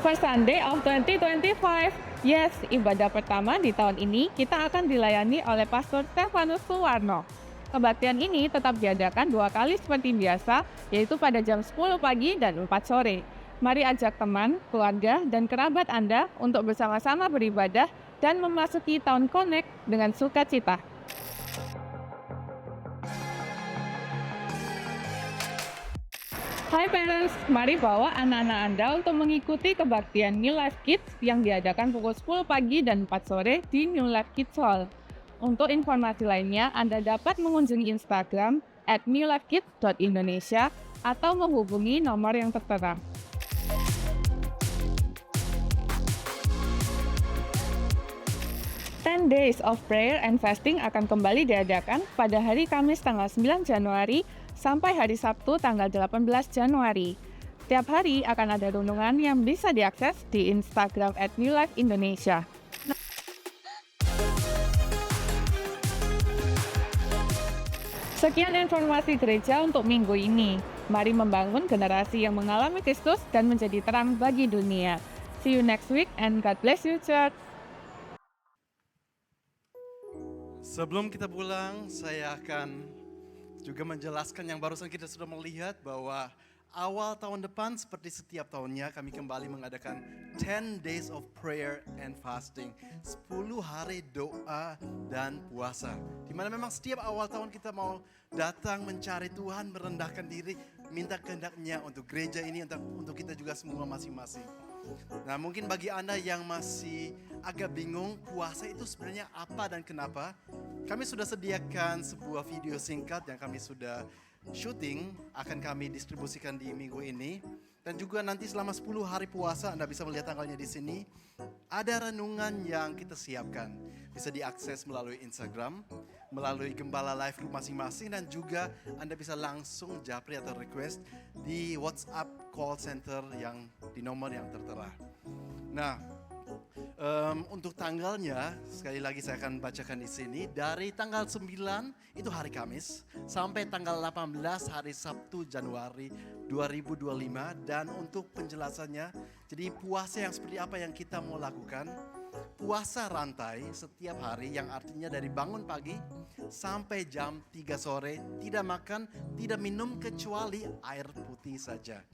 First Sunday of 2025. Yes, ibadah pertama di tahun ini kita akan dilayani oleh Pastor Stefanus Suwarno. Kebaktian ini tetap diadakan 2 kali seperti biasa, yaitu pada jam 10 pagi dan 4 sore. Mari ajak teman, keluarga, dan kerabat Anda untuk bersama-sama beribadah dan memasuki tahun Connect dengan sukacita. Hai parents, mari bawa anak-anak Anda untuk mengikuti kebaktian New Life Kids yang diadakan pukul 10 pagi dan 4 sore di New Life Kids Hall. Untuk informasi lainnya, Anda dapat mengunjungi Instagram @newlifekids.indonesia atau menghubungi nomor yang tertera. Ten Days of Prayer and Fasting akan kembali diadakan pada hari Kamis tanggal 9 Januari sampai hari Sabtu tanggal 18 Januari. Tiap hari akan ada renungan yang bisa diakses di Instagram @newlifeindonesia. Sekian informasi gereja untuk minggu ini. Mari membangun generasi yang mengalami Kristus dan menjadi terang bagi dunia. See you next week and God bless you, church. Sebelum kita pulang, saya akan juga menjelaskan yang barusan kita sudah melihat bahwa awal tahun depan seperti setiap tahunnya kami kembali mengadakan 10 Days of Prayer and Fasting. 10 hari doa dan puasa. Dimana memang setiap awal tahun kita mau datang mencari Tuhan, merendahkan diri, minta kehendak-Nya untuk gereja ini, untuk kita juga semua masing-masing. Nah, mungkin bagi Anda yang masih agak bingung puasa itu sebenarnya apa dan kenapa, kami sudah sediakan sebuah video singkat yang kami sudah syuting, akan kami distribusikan di minggu ini. Dan juga nanti selama 10 hari puasa, Anda bisa melihat tanggalnya di sini. Ada renungan yang kita siapkan. Bisa diakses melalui Instagram, melalui Gembala Live Group masing-masing, dan juga Anda bisa langsung japri atau request di WhatsApp call center yang di nomor yang tertera. Nah, untuk tanggalnya, sekali lagi saya akan bacakan di sini. Dari tanggal 9 itu hari Kamis sampai tanggal 18 hari Sabtu Januari 2025. Dan untuk penjelasannya, jadi puasa yang seperti apa yang kita mau lakukan? Puasa rantai setiap hari yang artinya dari bangun pagi sampai jam 3 sore tidak makan, tidak minum kecuali air putih saja.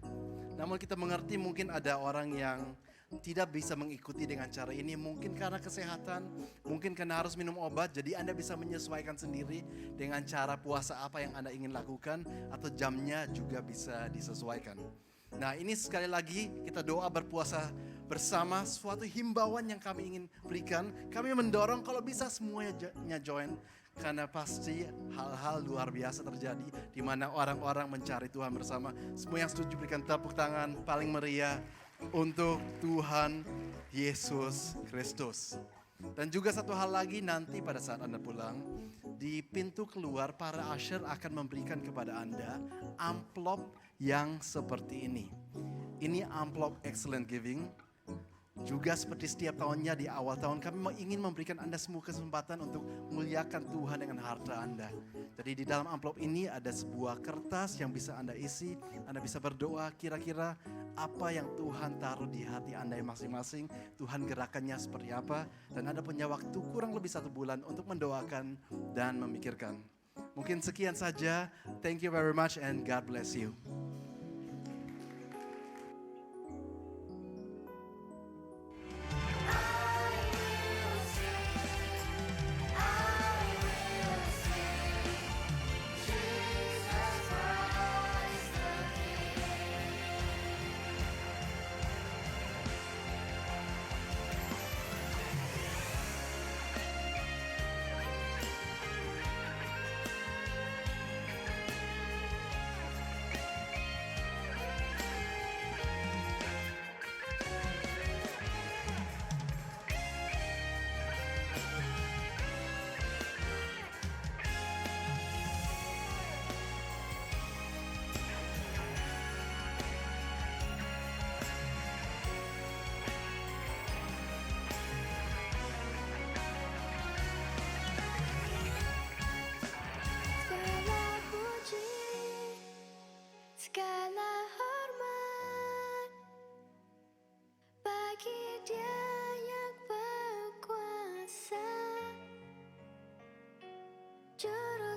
Namun kita mengerti mungkin ada orang yang tidak bisa mengikuti dengan cara ini, mungkin karena kesehatan, mungkin karena harus minum obat. Jadi Anda bisa menyesuaikan sendiri dengan cara puasa apa yang Anda ingin lakukan, atau jamnya juga bisa disesuaikan. Nah, ini sekali lagi kita doa berpuasa bersama, suatu himbauan yang kami ingin berikan. Kami mendorong kalau bisa semuanya join, karena pasti hal-hal luar biasa terjadi di mana orang-orang mencari Tuhan bersama. Semua yang setuju berikan tepuk tangan paling meriah untuk Tuhan Yesus Kristus. Dan juga satu hal lagi, nanti pada saat Anda pulang, di pintu keluar para usher akan memberikan kepada Anda amplop yang seperti ini. Ini amplop Excellent Giving. Juga seperti setiap tahunnya di awal tahun, kami ingin memberikan Anda semua kesempatan untuk muliakan Tuhan dengan harta Anda. Jadi di dalam amplop ini ada sebuah kertas yang bisa Anda isi. Anda bisa berdoa kira-kira apa yang Tuhan taruh di hati Anda masing-masing. Tuhan gerakannya seperti apa. Dan Anda punya waktu kurang lebih 1 bulan untuk mendoakan dan memikirkan. Mungkin sekian saja. Thank you very much and God bless you.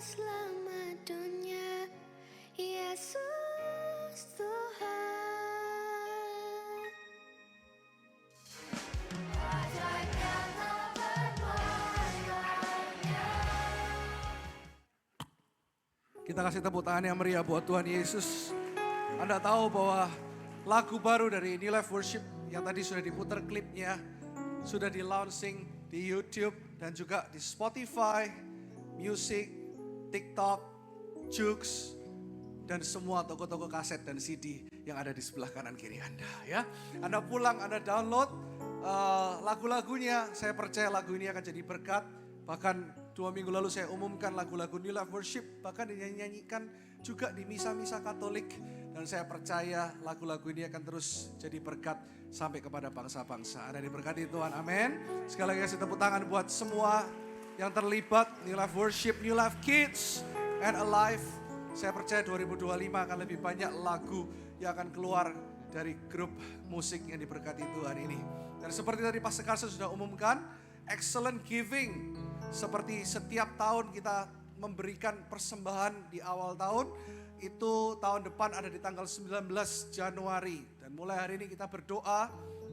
Selamat dunia, Yesus Tuhan. Kita kasih tepuk tangan yang meriah buat Tuhan Yesus. Anda tahu bahwa lagu baru dari New Life Worship yang tadi sudah diputar klipnya, sudah di launching di YouTube dan juga di Spotify, Music, TikTok, Joox, dan semua toko-toko kaset dan CD yang ada di sebelah kanan kiri Anda. Ya, Anda pulang, Anda download lagu-lagunya. Saya percaya lagu ini akan jadi berkat. Bahkan 2 minggu lalu saya umumkan lagu-lagu New Life Worship, bahkan dinyanyikan juga di misa-misa Katolik. Dan saya percaya lagu-lagu ini akan terus jadi berkat sampai kepada bangsa-bangsa. Ada diberkati Tuhan, amin. Sekali lagi kasih tepuk tangan buat semua yang terlibat, New Life Worship, New Life Kids, and Alive. Saya percaya 2025 akan lebih banyak lagu yang akan keluar dari grup musik yang diberkati Tuhan ini. Dan seperti tadi Pastor Carson sudah umumkan, excellent giving. Seperti setiap tahun kita memberikan persembahan di awal tahun, itu tahun depan ada di tanggal 19 Januari. Dan mulai hari ini kita berdoa,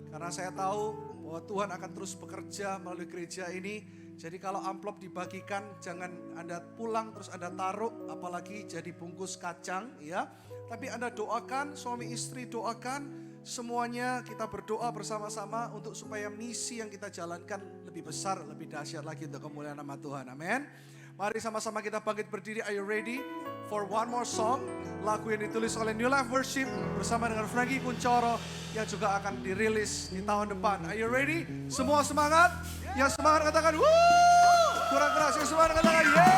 karena saya tahu bahwa Tuhan akan terus bekerja melalui gereja ini. Jadi kalau amplop dibagikan, jangan Anda pulang terus Anda taruh, apalagi jadi bungkus kacang, ya. Tapi Anda doakan, suami istri doakan, semuanya kita berdoa bersama-sama untuk supaya misi yang kita jalankan lebih besar, lebih dahsyat lagi untuk kemuliaan nama Tuhan. Amin. Mari sama-sama kita bangkit berdiri. Are you ready for one more song? Lagu yang ditulis oleh New Life Worship bersama dengan Frankie Kuncoro yang juga akan dirilis di tahun depan. Are you ready? Semua semangat? Yang semangat katakan wuuu. Kurang keras, yang semangat katakan yeay.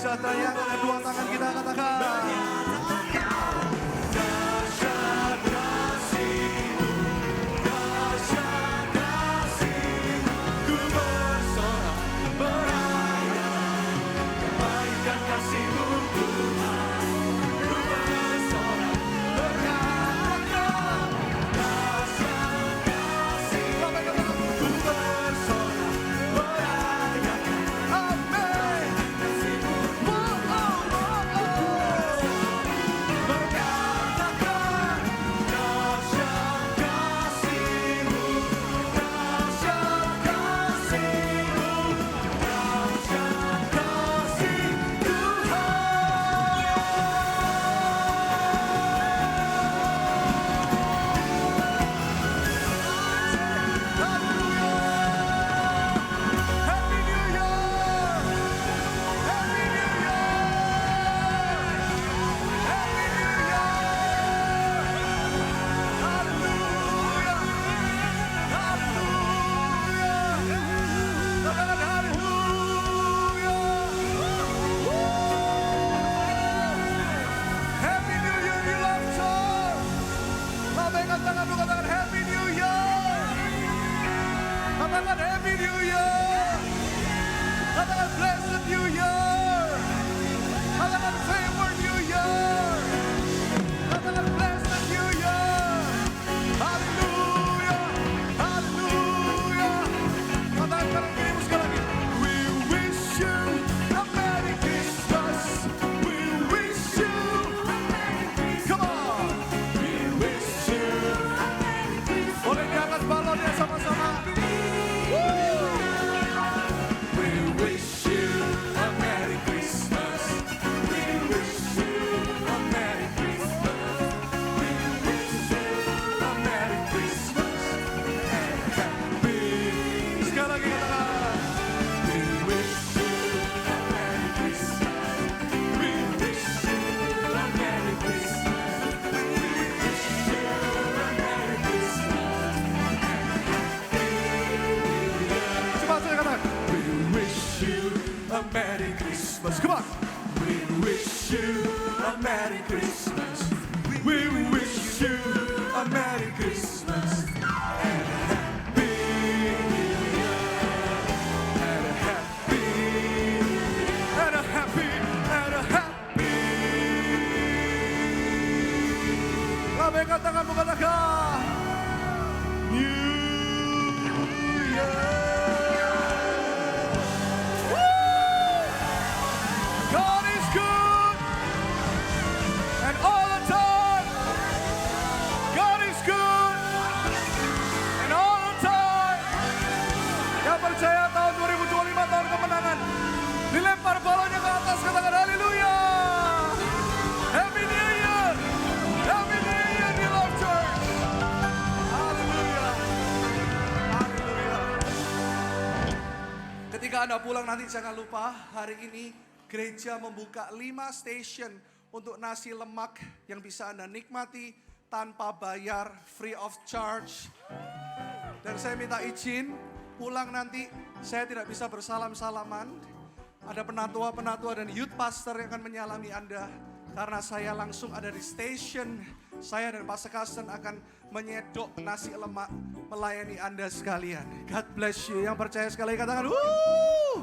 sejahtera yang kedua tangan kita katakan. Merry Christmas. Come on. We wish you a Merry Christmas. We wish you a Merry Christmas. And a happy New Year. And a happy. And a happy. And a happy. Lambaikan tanganmu katakan. New Year. God is good, and all the time. God is good, and all the time. Yang percaya tahun 2025 tahun kemenangan. Dilempar balonnya ke atas, katakan haleluya. Happy New Year. Happy New Year di Love Church. Haleluya. Haleluya. Ketika Anda pulang nanti jangan lupa hari ini gereja membuka 5 station untuk nasi lemak yang bisa Anda nikmati tanpa bayar, free of charge. Dan saya minta izin, pulang nanti saya tidak bisa bersalam-salaman. Ada penatua-penatua dan youth pastor yang akan menyalami Anda. Karena saya langsung ada di station, saya dan Pastor Carsten akan menyedok nasi lemak melayani Anda sekalian. God bless you. Yang percaya sekali katakan, wuh!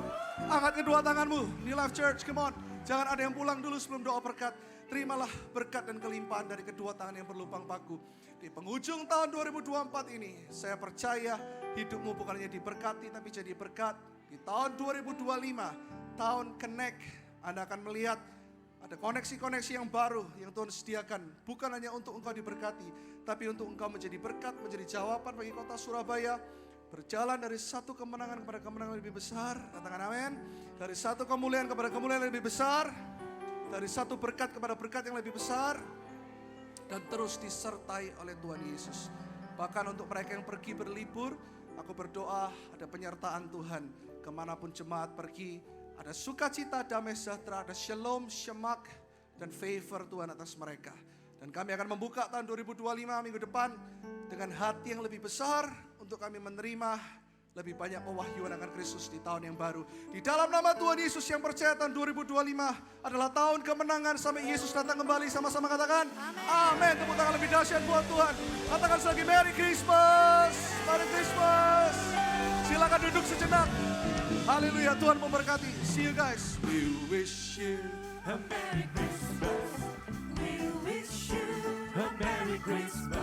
Angkat kedua tanganmu, New Life Church, come on. Jangan ada yang pulang dulu sebelum doa berkat. Terimalah berkat dan kelimpahan dari kedua tangan yang berlubang paku. Di penghujung tahun 2024 ini, saya percaya hidupmu bukan hanya diberkati, tapi jadi berkat. Di tahun 2025, tahun Connect, Anda akan melihat ada koneksi-koneksi yang baru yang Tuhan sediakan. Bukan hanya untuk engkau diberkati, tapi untuk engkau menjadi berkat, menjadi jawaban bagi kota Surabaya. Berjalan dari satu kemenangan kepada kemenangan yang lebih besar. Katakan amin. Dari satu kemuliaan kepada kemuliaan yang lebih besar. Dari satu berkat kepada berkat yang lebih besar. Dan terus disertai oleh Tuhan Yesus. Bahkan untuk mereka yang pergi berlibur, aku berdoa ada penyertaan Tuhan. Kemanapun jemaat pergi, ada sukacita, damai sejahtera, ada shalom, shemak, dan favor Tuhan atas mereka. Dan kami akan membuka tahun 2025 minggu depan dengan hati yang lebih besar untuk kami menerima lebih banyak pewahyuan akan Kristus di tahun yang baru. Di dalam nama Tuhan Yesus yang percaya tahun 2025 adalah tahun kemenangan sampai Yesus datang kembali. Sama-sama katakan amin. Tepuk tangan lebih dahsyat buat Tuhan. Katakan lagi Merry Christmas. Merry Christmas. Silakan duduk sejenak. Haleluya, Tuhan memberkati. See you guys. We wish you a Merry Christmas. We wish you a Merry Christmas.